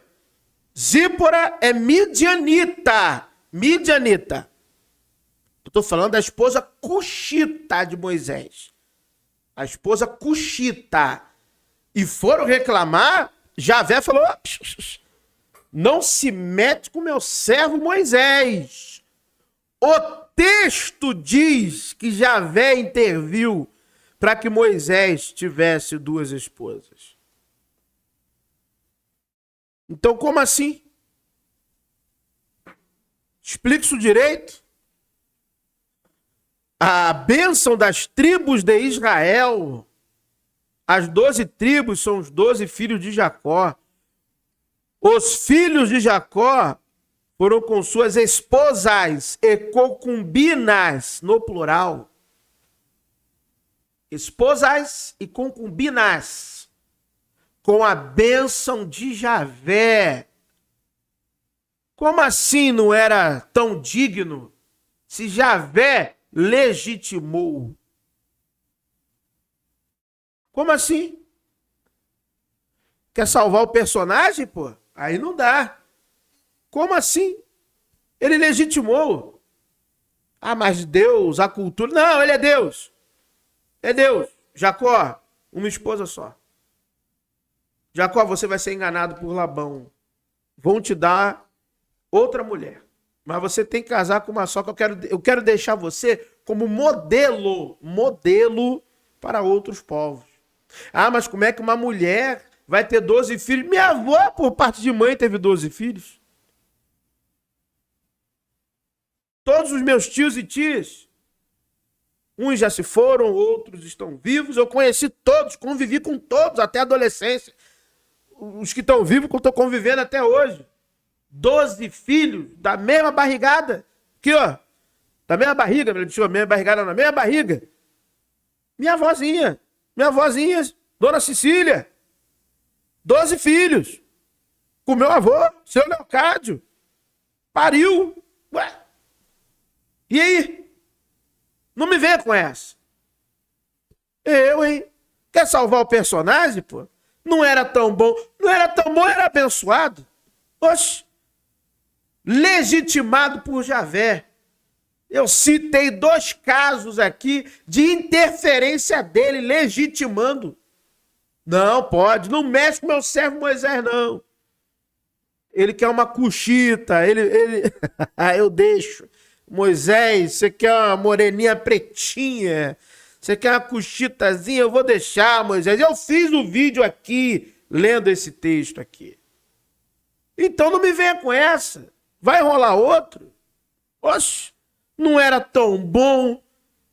B: Zípora é midianita. Midianita. Eu tô falando da esposa cuxita de Moisés. A esposa cuxita. E foram reclamar, Javé falou... Não se mete com meu servo Moisés. O texto diz que Javé interviu para que Moisés tivesse duas esposas. Então, como assim? Explique isso direito. A bênção das tribos de Israel. As 12 tribos são os 12 filhos de Jacó. Os filhos de Jacó foram com suas esposas e concubinas, no plural. Esposas e concubinas, com a bênção de Javé. Como assim não era tão digno se Javé legitimou? Como assim? Quer salvar o personagem, pô? Aí não dá. Como assim? Ele legitimou. Mas Deus, a cultura... Não, ele é Deus. É Deus. Jacó, uma esposa só. Jacó, você vai ser enganado por Labão. Vão te dar outra mulher. Mas você tem que casar com uma só, que eu quero deixar você como modelo para outros povos. Mas como é que uma mulher vai ter 12 filhos? Minha avó, por parte de mãe, teve 12 filhos. Todos os meus tios e tias, uns já se foram, outros estão vivos. Eu conheci todos, convivi com todos, até a adolescência. Os que estão vivos, que eu estou convivendo até hoje. 12 filhos da mesma barrigada. Aqui, ó. Da mesma barriga, mesma barrigada na mesma barriga. Minha avózinha, Dona Cecília. 12 filhos. Com meu avô, seu Leocádio. Pariu. Ué. E aí? Não me venha com essa. Eu, hein? Quer salvar o personagem, pô? Não era tão bom. Não era tão bom, era abençoado. Oxe. Legitimado por Javé. Eu citei 2 casos aqui de interferência dele, legitimando. Não pode, não mexe com meu servo Moisés, não. Ele quer uma cuxita, eu deixo. Moisés, você quer uma moreninha pretinha, Você quer uma cochitazinha? Eu vou deixar, Moisés. Eu fiz o vídeo aqui, lendo esse texto aqui. Então não me venha com essa. Vai rolar outro? Oxe, não era tão bom.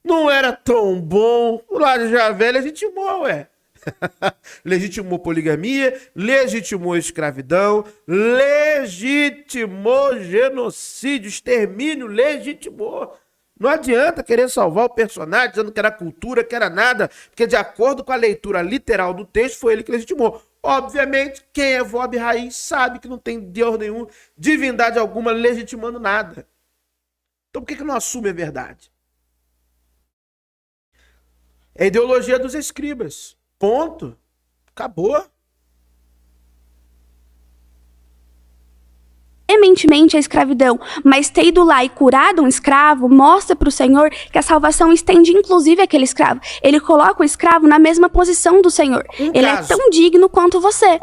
B: Não era tão bom. O Lázaro Javé legitimou, ué. Legitimou poligamia, legitimou escravidão, legitimou genocídio, extermínio, legitimou. Não adianta querer salvar o personagem dizendo que era cultura, que era nada, porque de acordo com a leitura literal do texto, foi ele que legitimou. Obviamente, quem é Vob Raiz sabe que não tem Deus nenhum, divindade alguma legitimando nada. Então por que não assume a verdade? É a ideologia dos escribas. Ponto. Acabou.
D: Veementemente a escravidão, mas ter ido lá e curado um escravo mostra para o Senhor que a salvação estende inclusive aquele escravo. Ele coloca o escravo na mesma posição do Senhor. Ele é tão digno quanto você.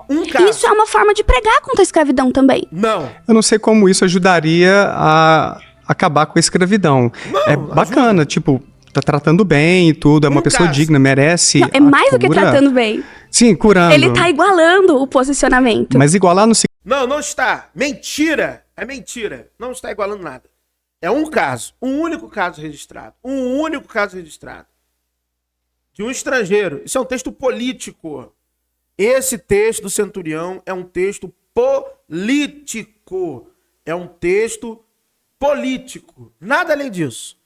D: Isso é uma forma de pregar contra a escravidão também.
B: Não.
C: Eu não sei como isso ajudaria a acabar com a escravidão.
B: Não,
C: é bacana, tipo, tá tratando bem e tudo, é uma pessoa digna, merece.
D: Não, é mais do que tratando bem.
C: Sim, curando.
D: Ele tá igualando o posicionamento.
C: Mas igualar no
B: Não, não está. Mentira. É mentira. Não está igualando nada. É um caso. Um único caso registrado. Um único caso registrado. De um estrangeiro. Isso é um texto político. Esse texto do centurião é um texto político. É um texto político. Nada além disso.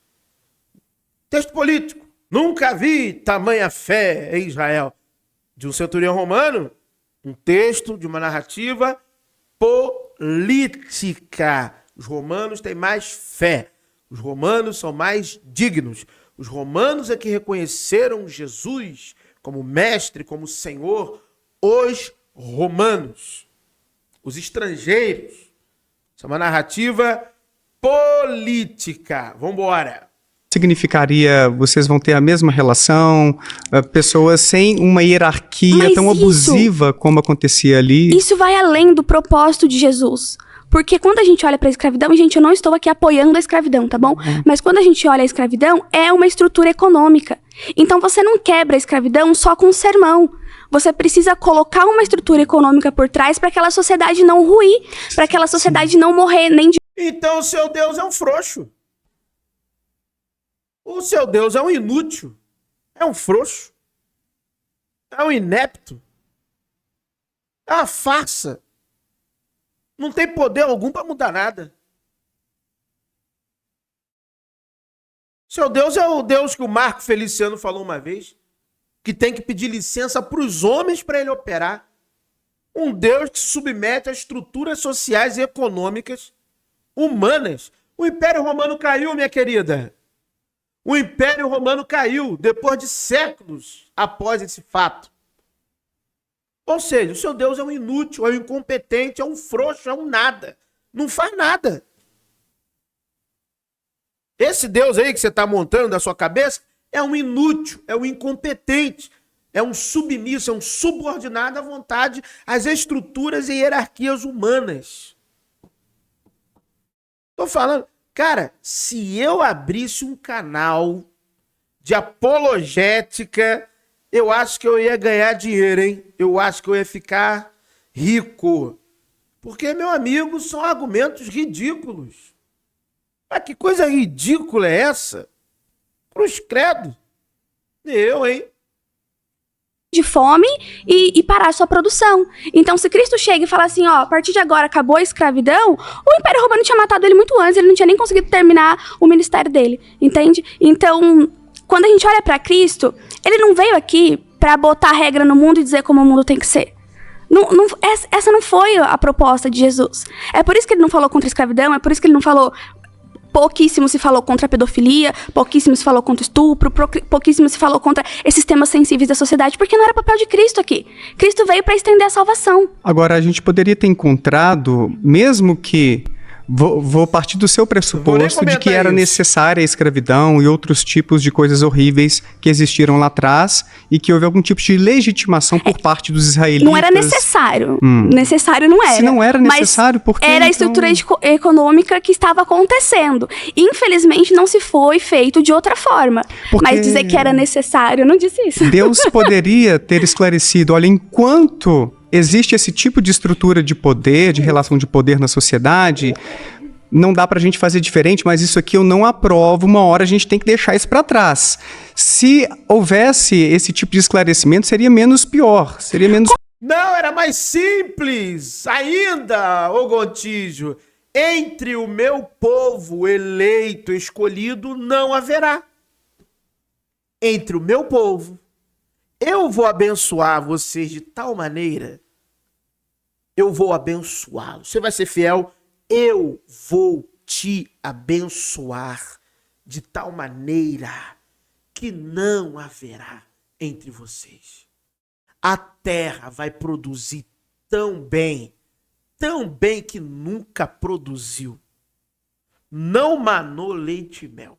B: Texto político. Nunca vi tamanha fé em Israel. De um centurião romano, um texto de uma narrativa política. Os romanos têm mais fé. Os romanos são mais dignos. Os romanos é que reconheceram Jesus como mestre, como senhor. Os romanos. Os estrangeiros. Isso é uma narrativa política. Vamos embora.
C: Significaria, vocês vão ter a mesma relação, pessoas sem uma hierarquia tão abusiva como acontecia ali.
D: Isso vai além do propósito de Jesus. Porque quando a gente olha para a escravidão, e gente, eu não estou aqui apoiando a escravidão, tá bom? Mas quando a gente olha a escravidão, é uma estrutura econômica. Então você não quebra a escravidão só com um sermão. Você precisa colocar uma estrutura econômica por trás para aquela sociedade não ruir, para aquela sociedade não morrer nem de...
B: Então o seu Deus é um frouxo. O seu Deus é um inútil, é um frouxo, é um inepto, é uma farsa. Não tem poder algum para mudar nada. Seu Deus é o Deus que o Marco Feliciano falou uma vez, que tem que pedir licença para os homens para ele operar. Um Deus que se submete a estruturas sociais e econômicas humanas. O Império Romano caiu, minha querida. O Império Romano caiu depois de séculos após esse fato. Ou seja, o seu Deus é um inútil, é um incompetente, é um frouxo, é um nada. Não faz nada. Esse Deus aí que você está montando da sua cabeça é um inútil, é um incompetente, é um submisso, é um subordinado à vontade, às estruturas e hierarquias humanas. Estou falando... Cara, se eu abrisse um canal de apologética, eu acho que eu ia ganhar dinheiro, hein? Eu acho que eu ia ficar rico. Porque, meu amigo, são argumentos ridículos. Mas que coisa ridícula é essa? Cruz credo. Eu, hein?
D: De fome e parar a sua produção. Então, se Cristo chega e fala assim, ó, a partir de agora acabou a escravidão, o Império Romano tinha matado ele muito antes, ele não tinha nem conseguido terminar o ministério dele, entende? Então, quando a gente olha para Cristo, ele não veio aqui para botar regra no mundo e dizer como o mundo tem que ser. Essa não foi a proposta de Jesus. É por isso que ele não falou contra a escravidão, é por isso que ele não falou... Pouquíssimo se falou contra a pedofilia, pouquíssimo se falou contra o estupro, pouquíssimo se falou contra esses temas sensíveis da sociedade, porque não era papel de Cristo aqui. Cristo veio para estender a salvação.
C: Agora, a gente poderia ter encontrado, mesmo que Vou partir do seu pressuposto de que era
B: isso.
C: necessária a escravidão e outros tipos de coisas horríveis que existiram lá atrás e que houve algum tipo de legitimação por parte dos israelitas.
D: Não era necessário. Necessário não era.
C: Se não era necessário, por que
D: era a
C: então?
D: estrutura econômica que estava acontecendo. Infelizmente, não se foi feito de outra forma.
C: Porque
D: Mas dizer que era necessário, eu não disse isso.
C: Deus poderia ter esclarecido, olha, enquanto existe esse tipo de estrutura de poder, de relação de poder na sociedade, não dá pra gente fazer diferente, mas isso aqui eu não aprovo, uma hora a gente tem que deixar isso pra trás. Se houvesse esse tipo de esclarecimento, seria menos pior, seria menos...
B: Não, era mais simples ainda, ô Gontijo. Entre o meu povo eleito, escolhido, não haverá. Entre o meu povo, eu vou abençoar vocês de tal maneira, eu vou abençoá-lo. Você vai ser fiel, eu vou te abençoar de tal maneira que não haverá entre vocês. A terra vai produzir tão bem que nunca produziu. Não manou leite e mel.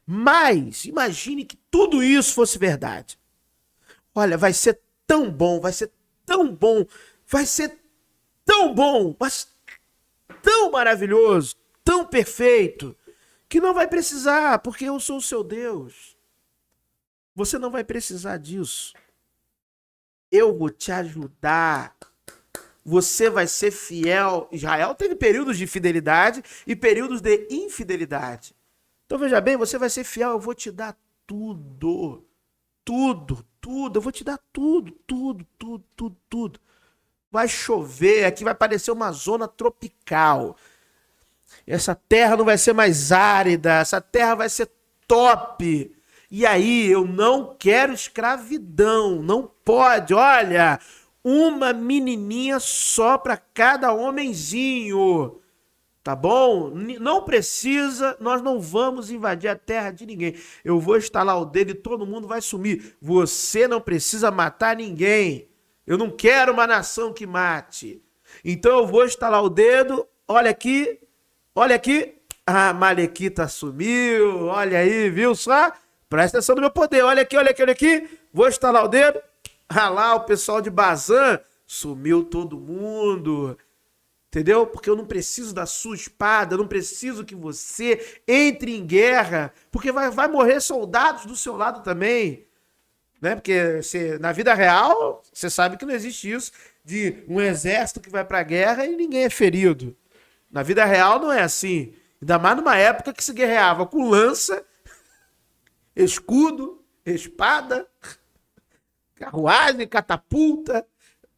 B: Mas imagine que tudo isso fosse verdade. Olha, vai ser tão bom, vai ser tão bom, vai ser tão bom, mas tão maravilhoso, tão perfeito, que não vai precisar, porque eu sou o seu Deus. Você não vai precisar disso. Eu vou te ajudar. Você vai ser fiel. Israel teve períodos de fidelidade e períodos de infidelidade. Então veja bem, você vai ser fiel, eu vou te dar tudo. Tudo. Eu vou te dar tudo. Vai chover, aqui vai parecer uma zona tropical. Essa terra não vai ser mais árida, essa terra vai ser top. E aí, eu não quero escravidão, não pode. Olha, uma menininha só para cada homenzinho. Tá bom? Não precisa, nós não vamos invadir a terra de ninguém. Eu vou estalar o dedo e todo mundo vai sumir. Você não precisa matar ninguém. Eu não quero uma nação que mate. Então eu vou estalar o dedo, olha aqui. A Malequita sumiu, olha aí, viu só? Presta atenção no meu poder, olha aqui. Vou estalar o dedo. Ah lá, o pessoal de Bazã sumiu todo mundo. Entendeu? Porque eu não preciso da sua espada, eu não preciso que você entre em guerra, porque vai morrer soldados do seu lado também. Né? Porque na vida real, você sabe que não existe isso de um exército que vai pra guerra e ninguém é ferido. Na vida real não é assim. Ainda mais numa época que se guerreava com lança, escudo, espada, carruagem, catapulta,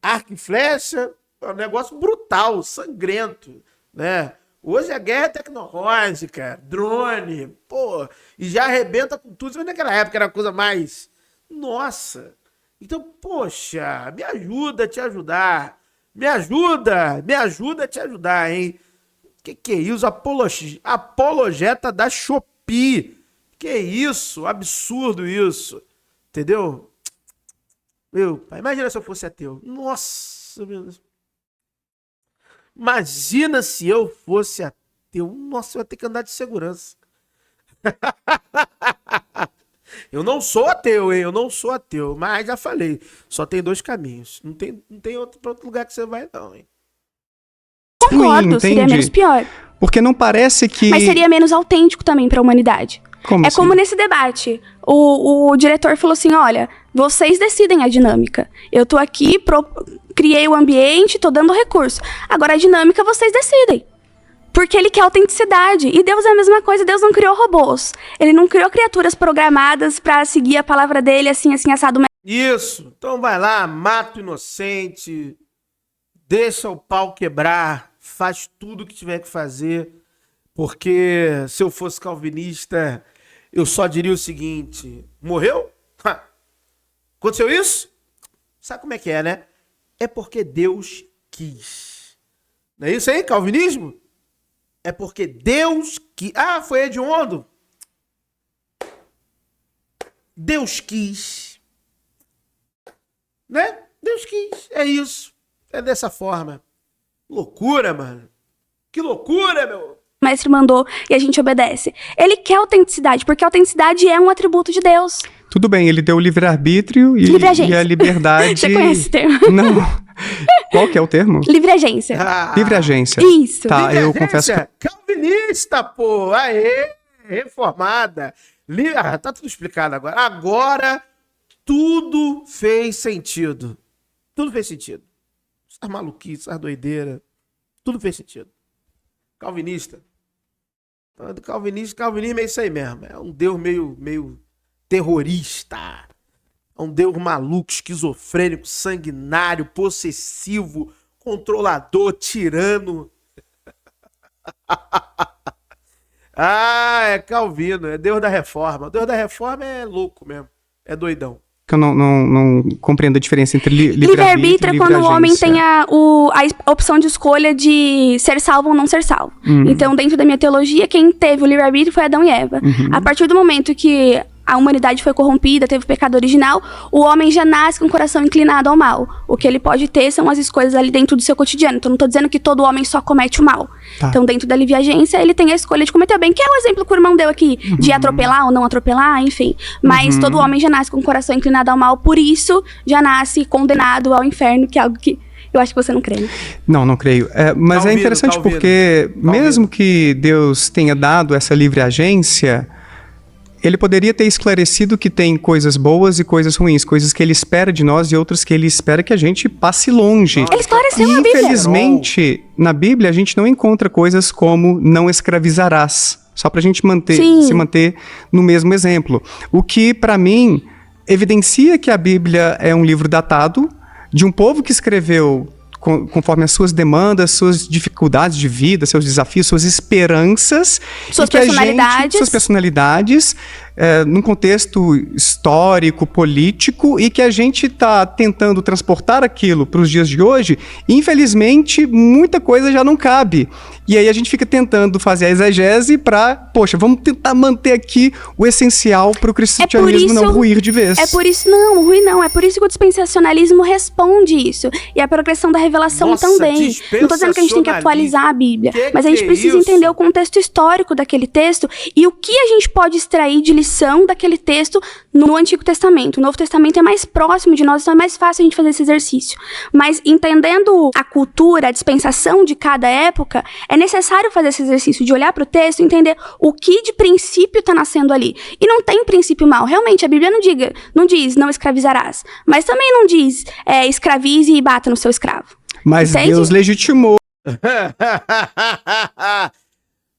B: arco e flecha. É um negócio brutal, sangrento, né? Hoje a guerra é tecnológica, drone, pô, e já arrebenta com tudo. Mas naquela época era a coisa mais... Nossa! Então, poxa, me ajuda a te ajudar. Me ajuda a te ajudar, hein? Que é isso? Apologeta da Shopee. Que isso? Absurdo isso. Entendeu? Meu pai, imagina se eu fosse ateu. Nossa, meu Deus. Imagina se eu fosse ateu. Nossa, eu ia ter que andar de segurança. Eu não sou ateu, hein? Eu não sou ateu. Mas já falei. Só tem dois caminhos. Não tem outro lugar que você vai, não, hein?
D: Concordo, seria menos pior.
C: Porque não parece que...
D: Mas seria menos autêntico também para a humanidade.
C: Como assim?
D: Como nesse debate. O diretor falou assim, olha, vocês decidem a dinâmica. Eu tô aqui, criei o ambiente, tô dando recurso. Agora a dinâmica vocês decidem. Porque ele quer autenticidade. E Deus é a mesma coisa, Deus não criou robôs. Ele não criou criaturas programadas para seguir a palavra dele assim, assado.
B: Isso. Então vai lá, mata o inocente, deixa o pau quebrar, faz tudo o que tiver que fazer. Porque se eu fosse calvinista, eu só diria o seguinte: morreu? Aconteceu isso? Sabe como é que é, né? É porque Deus quis. Não é isso aí, calvinismo? É porque Deus quis. Ah, foi hediondo. Deus quis. Né? Deus quis. É isso. É dessa forma. Loucura, mano. Que loucura, meu!
D: O mestre mandou e a gente obedece. Ele quer autenticidade, porque a autenticidade é um atributo de Deus.
C: Tudo bem, ele deu o livre-arbítrio e a liberdade...
D: Você conhece esse termo?
C: Não. Qual que é o termo?
D: Livre agência.
C: Livre agência.
D: Isso.
C: Tá,
B: Livre
C: eu confesso
B: agência
C: que...
B: calvinista, pô! Aê! Reformada. Tá tudo explicado agora. Agora, tudo fez sentido. Tudo fez sentido. Essas maluquices, essas doideiras. Tudo fez sentido. Calvinista. Calvinismo é isso aí mesmo. É um Deus meio terrorista. É um Deus maluco, esquizofrênico, sanguinário, possessivo, controlador, tirano. É Calvino, é Deus da Reforma. O Deus da Reforma é louco mesmo, é doidão.
C: Eu não compreendo a diferença entre
D: livre-arbítrio é quando o homem tem a opção de escolha de ser salvo ou não ser salvo. Então, dentro da minha teologia, quem teve o livre-arbítrio foi Adão e Eva. A partir do momento que a humanidade foi corrompida, teve o pecado original, o homem já nasce com o coração inclinado ao mal. O que ele pode ter são as escolhas ali dentro do seu cotidiano. Então, não estou dizendo que todo homem só comete o mal. Tá. Então, dentro da livre-agência, ele tem a escolha de cometer o bem, que é o exemplo que o irmão deu aqui, de atropelar ou não atropelar, enfim. Mas todo homem já nasce com o coração inclinado ao mal, por isso já nasce condenado ao inferno, que é algo que eu acho que você não crê.
C: Não creio. Mas é interessante porque, mesmo que Deus tenha dado essa livre-agência, ele poderia ter esclarecido que tem coisas boas e coisas ruins, coisas que ele espera de nós e outras que ele espera que a gente passe longe.
D: Ele esclareceu na Bíblia.
C: Infelizmente, na Bíblia, a gente não encontra coisas como não escravizarás. Só pra gente se manter no mesmo exemplo. O que, pra mim, evidencia que a Bíblia é um livro datado, de um povo que escreveu conforme as suas demandas, suas dificuldades de vida, seus desafios, suas esperanças.
D: Suas personalidades.
C: Suas personalidades, num contexto histórico, político, e que a gente está tentando transportar aquilo para os dias de hoje, e infelizmente muita coisa já não cabe. E aí a gente fica tentando fazer a exegese para, poxa, vamos tentar manter aqui o essencial para o cristianismo não ruir de vez.
D: É por isso, é por isso que o dispensacionalismo responde isso. E a progressão da revelação também. Não estou dizendo que a gente tem que atualizar a Bíblia, mas a gente precisa entender o contexto histórico daquele texto e o que a gente pode extrair de lição daquele texto no Antigo Testamento. O Novo Testamento é mais próximo de nós, então é mais fácil a gente fazer esse exercício. Mas entendendo a cultura, a dispensação de cada época, é necessário fazer esse exercício de olhar para o texto e entender o que de princípio está nascendo ali. E não tem princípio mal. Realmente, a Bíblia não diz não escravizarás, mas também não diz escravize e bata no seu escravo.
C: Mas
D: entende?
C: Deus legitimou.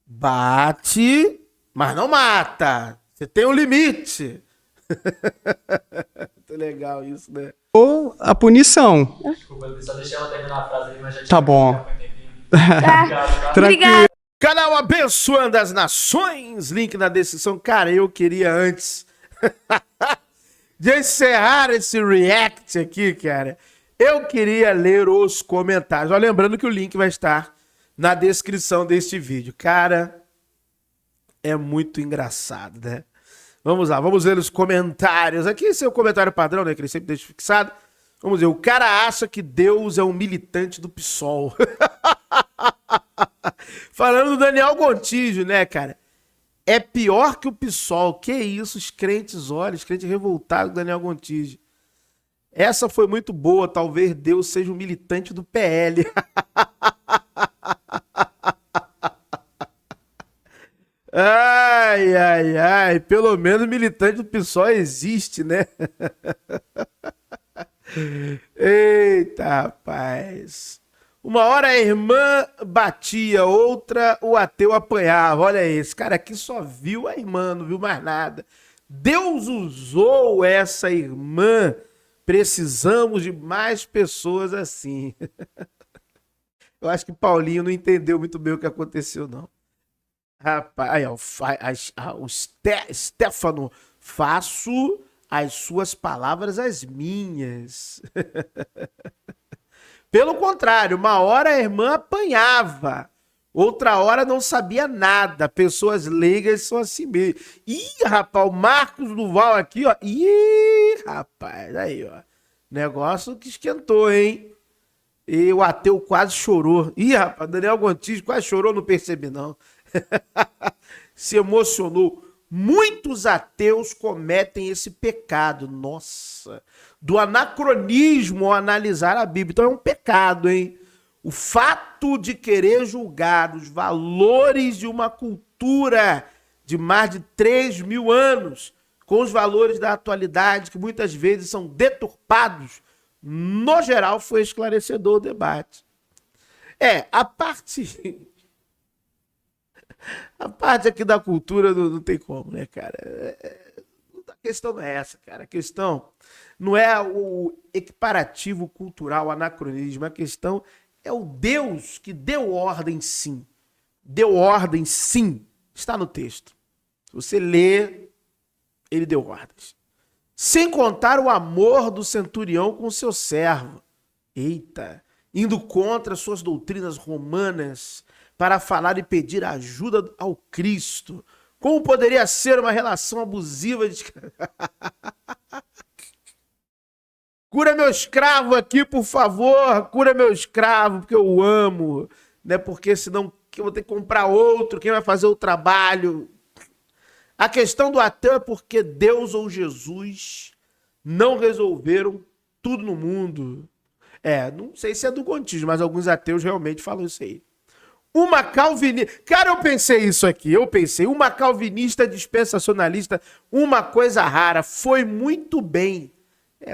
B: Bate, mas não mata. Você tem um limite. Muito legal isso, né?
C: Ou a punição.
E: Desculpa, só deixei ela terminar a frase ali, mas já tinha...
C: Tá bom.
D: Obrigada.
B: Canal Abençoando as Nações, link na descrição. Cara, eu queria antes de encerrar esse react aqui, cara, eu queria ler os comentários. Ó, lembrando que o link vai estar na descrição deste vídeo. Cara, é muito engraçado, né? Vamos lá, vamos ver os comentários. Aqui esse é o comentário padrão, né? Que ele sempre deixa fixado. Vamos ver, o cara acha que Deus é um militante do PSOL. Falando do Daniel Gontijo, né, cara? É pior que o PSOL. Que isso, os crentes, olha, os crentes revoltados com Daniel Gontijo. Essa foi muito boa, talvez Deus seja um militante do PL. Ai, pelo menos militante do PSOL existe, né? Eita, rapaz. Uma hora a irmã batia, outra o ateu apanhava. Olha aí, esse cara aqui só viu a irmã, não viu mais nada. Deus usou essa irmã. Precisamos de mais pessoas assim. Eu acho que Paulinho não entendeu muito bem o que aconteceu, não. Rapaz, aí, ó, o Stefano, faço as suas palavras as minhas. Pelo contrário, uma hora a irmã apanhava, outra hora não sabia nada. Pessoas leigas são assim mesmo. Ih, rapaz, o Marcos Duval aqui, ó. Ih, rapaz, aí, ó. Negócio que esquentou, hein? E o ateu quase chorou. Ih, rapaz, Daniel Gontijo quase chorou, não percebi não. Se emocionou. Muitos ateus cometem esse pecado, nossa, do anacronismo ao analisar a Bíblia. Então é um pecado, hein? O fato de querer julgar os valores de uma cultura de mais de 3.000 anos com os valores da atualidade, que muitas vezes são deturpados, no geral foi esclarecedor o debate. A parte aqui da cultura não tem como, né, cara? A questão não é essa, cara. A questão não é o equiparativo cultural, o anacronismo. A questão é o Deus que deu ordem, sim. Deu ordem, sim. Está no texto. Se você lê, ele deu ordens. Sem contar o amor do centurião com seu servo. Eita! Indo contra suas doutrinas romanas para falar e pedir ajuda ao Cristo. Como poderia ser uma relação abusiva de... Cura meu escravo aqui, por favor. Cura meu escravo, porque eu o amo. Né? Porque senão eu vou ter que comprar outro. Quem vai fazer o trabalho? A questão do ateu é porque Deus ou Jesus não resolveram tudo no mundo. Não sei se é do Gontijo, mas alguns ateus realmente falam isso aí. Uma calvinista... Cara, eu pensei isso aqui. Uma calvinista dispensacionalista, uma coisa rara. Foi muito bem.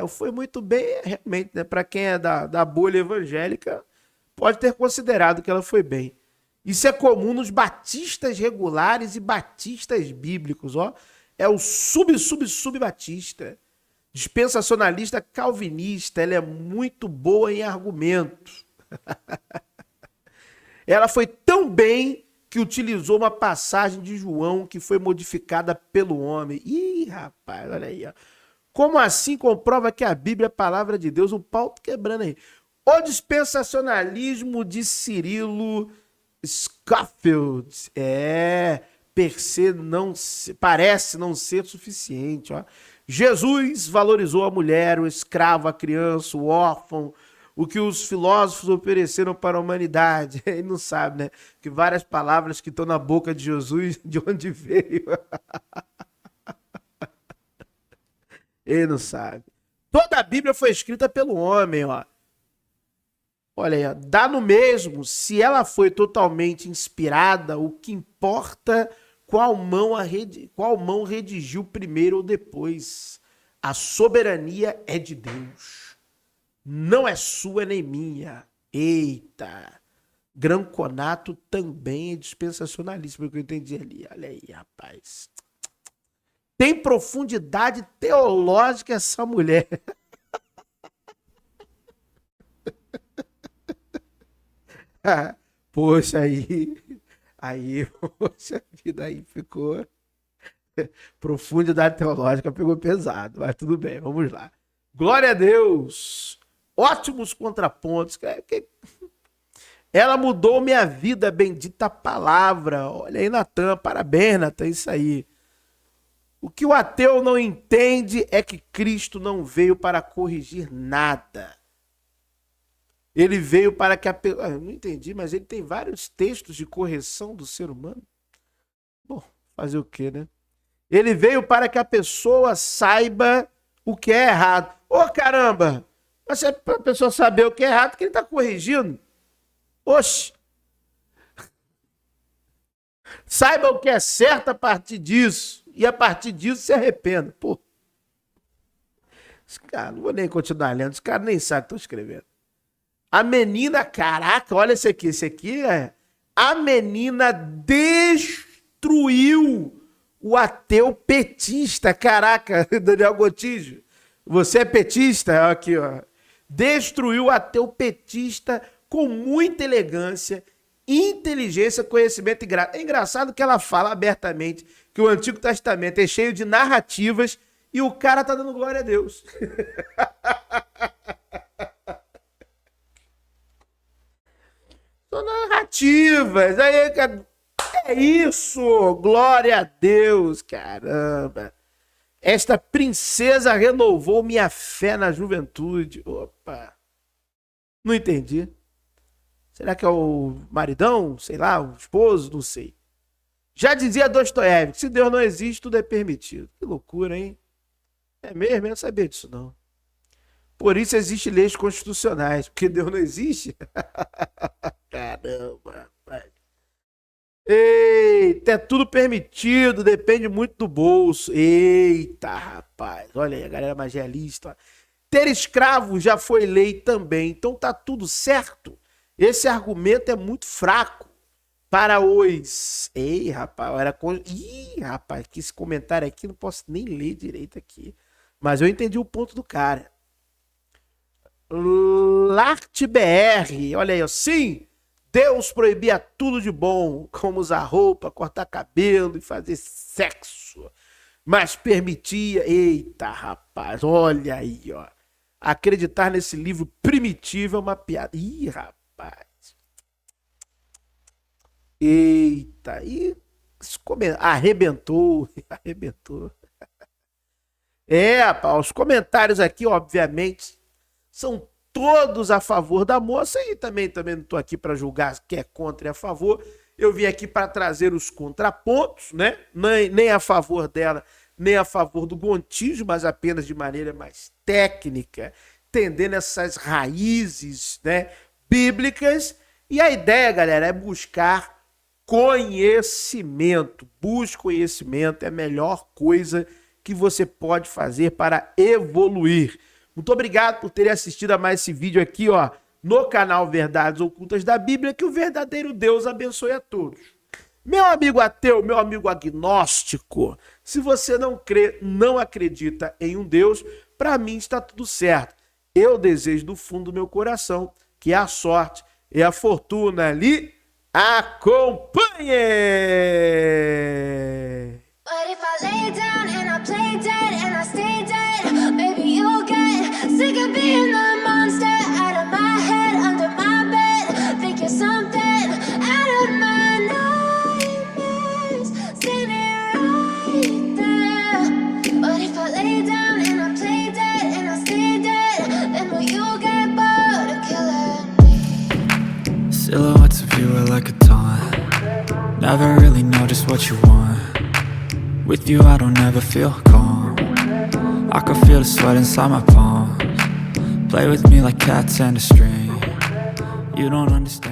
B: Foi muito bem, realmente, né? Para quem é da bolha evangélica, pode ter considerado que ela foi bem. Isso é comum nos batistas regulares e batistas bíblicos, ó. É o sub-batista. Dispensacionalista calvinista, ela é muito boa em argumentos. Ela foi tão bem que utilizou uma passagem de João que foi modificada pelo homem. Ih, rapaz, olha aí, ó. Como assim comprova que a Bíblia é a palavra de Deus? O pau tá quebrando aí. O dispensacionalismo de Cirilo Scofield. Parece não ser suficiente. Ó. Jesus valorizou a mulher, o escravo, a criança, o órfão, o que os filósofos ofereceram para a humanidade. Ele não sabe, né? Que várias palavras que estão na boca de Jesus, de onde veio. Ele não sabe. Toda a Bíblia foi escrita pelo homem, ó. Olha aí, ó. Dá no mesmo se ela foi totalmente inspirada, o que importa qual mão redigiu primeiro ou depois. A soberania é de Deus. Não é sua nem minha. Eita. Granconato também é dispensacionalista, pelo que eu entendi ali. Olha aí, rapaz. Tem profundidade teológica essa mulher. Poxa, poxa vida, aí ficou. Profundidade teológica pegou pesado, mas tudo bem, vamos lá. Glória a Deus. Ótimos contrapontos. Ela mudou minha vida, bendita palavra. Olha aí, Natan, parabéns, Natan, isso aí. O que o ateu não entende é que Cristo não veio para corrigir nada. Ele veio para que a pessoa... Eu não entendi, mas ele tem vários textos de correção do ser humano. Bom, fazer o quê, né? Ele veio para que a pessoa saiba o que é errado. Ô, caramba! Mas é para a pessoa saber o que é errado que ele está corrigindo. Oxe! Saiba o que é certo a partir disso. E a partir disso se arrependa. Pô. Esse cara, não vou nem continuar lendo. Esse cara nem sabe o que estou escrevendo. A menina, caraca, olha esse aqui. Esse aqui é... A menina destruiu o ateu petista. Caraca, Daniel Gontijo. Você é petista? Aqui, ó. Destruiu o ateu petista com muita elegância, inteligência, conhecimento e graça. É engraçado que ela fala abertamente que o Antigo Testamento é cheio de narrativas e o cara tá dando glória a Deus. São narrativas. Aí, é isso. Glória a Deus, caramba. Esta princesa renovou minha fé na juventude. Opa. Não entendi. Será que é o maridão? Sei lá, o esposo? Não sei. Já dizia Dostoiévski, se Deus não existe, tudo é permitido. Que loucura, hein? É mesmo? Eu não sabia disso, não. Por isso existem leis constitucionais, porque Deus não existe. Caramba, rapaz. Eita, é tudo permitido, depende muito do bolso. Eita, rapaz. Olha aí, a galera magialista. Ter escravo já foi lei também, então tá tudo certo. Esse argumento é muito fraco para os... Ei, rapaz, Ih, rapaz, que esse comentário aqui não posso nem ler direito aqui. Mas eu entendi o ponto do cara. Larte BR, olha aí, ó. Sim, Deus proibia tudo de bom, como usar roupa, cortar cabelo e fazer sexo. Mas permitia... Eita, rapaz, olha aí, ó. Acreditar nesse livro primitivo é uma piada. Ih, rapaz. Eita, e arrebentou. É, rapaz, os comentários aqui, obviamente, são todos a favor da moça e também não tô aqui para julgar quem é contra e a favor. Eu vim aqui para trazer os contrapontos, né? Nem a favor dela, nem a favor do Gontijo, mas apenas de maneira mais técnica, entendendo essas raízes, né, bíblicas. E a ideia, galera, é buscar conhecimento. Busque conhecimento, é a melhor coisa que você pode fazer para evoluir. Muito obrigado por terem assistido a mais esse vídeo aqui, ó, no canal Verdades Ocultas da Bíblia. Que o verdadeiro Deus abençoe a todos. Meu amigo ateu, meu amigo agnóstico, se você não crê, não acredita em um Deus, para mim está tudo certo. Eu desejo do fundo do meu coração que a sorte e a fortuna lhe acompanhe!
F: But if I lay down and I play dead and I stay dead, maybe you'll get sick of being the monster out of my head, under my bed. Think you're something out of my nightmares, standing right there. But if I lay down and I play dead and I stay dead, then will you get bored of killing me?
G: Silhouettes of you are like a taunt. Never really know just what you want. With you I don't ever feel calm. I can feel the sweat inside my palms. Play with me like cats and a string. You don't understand.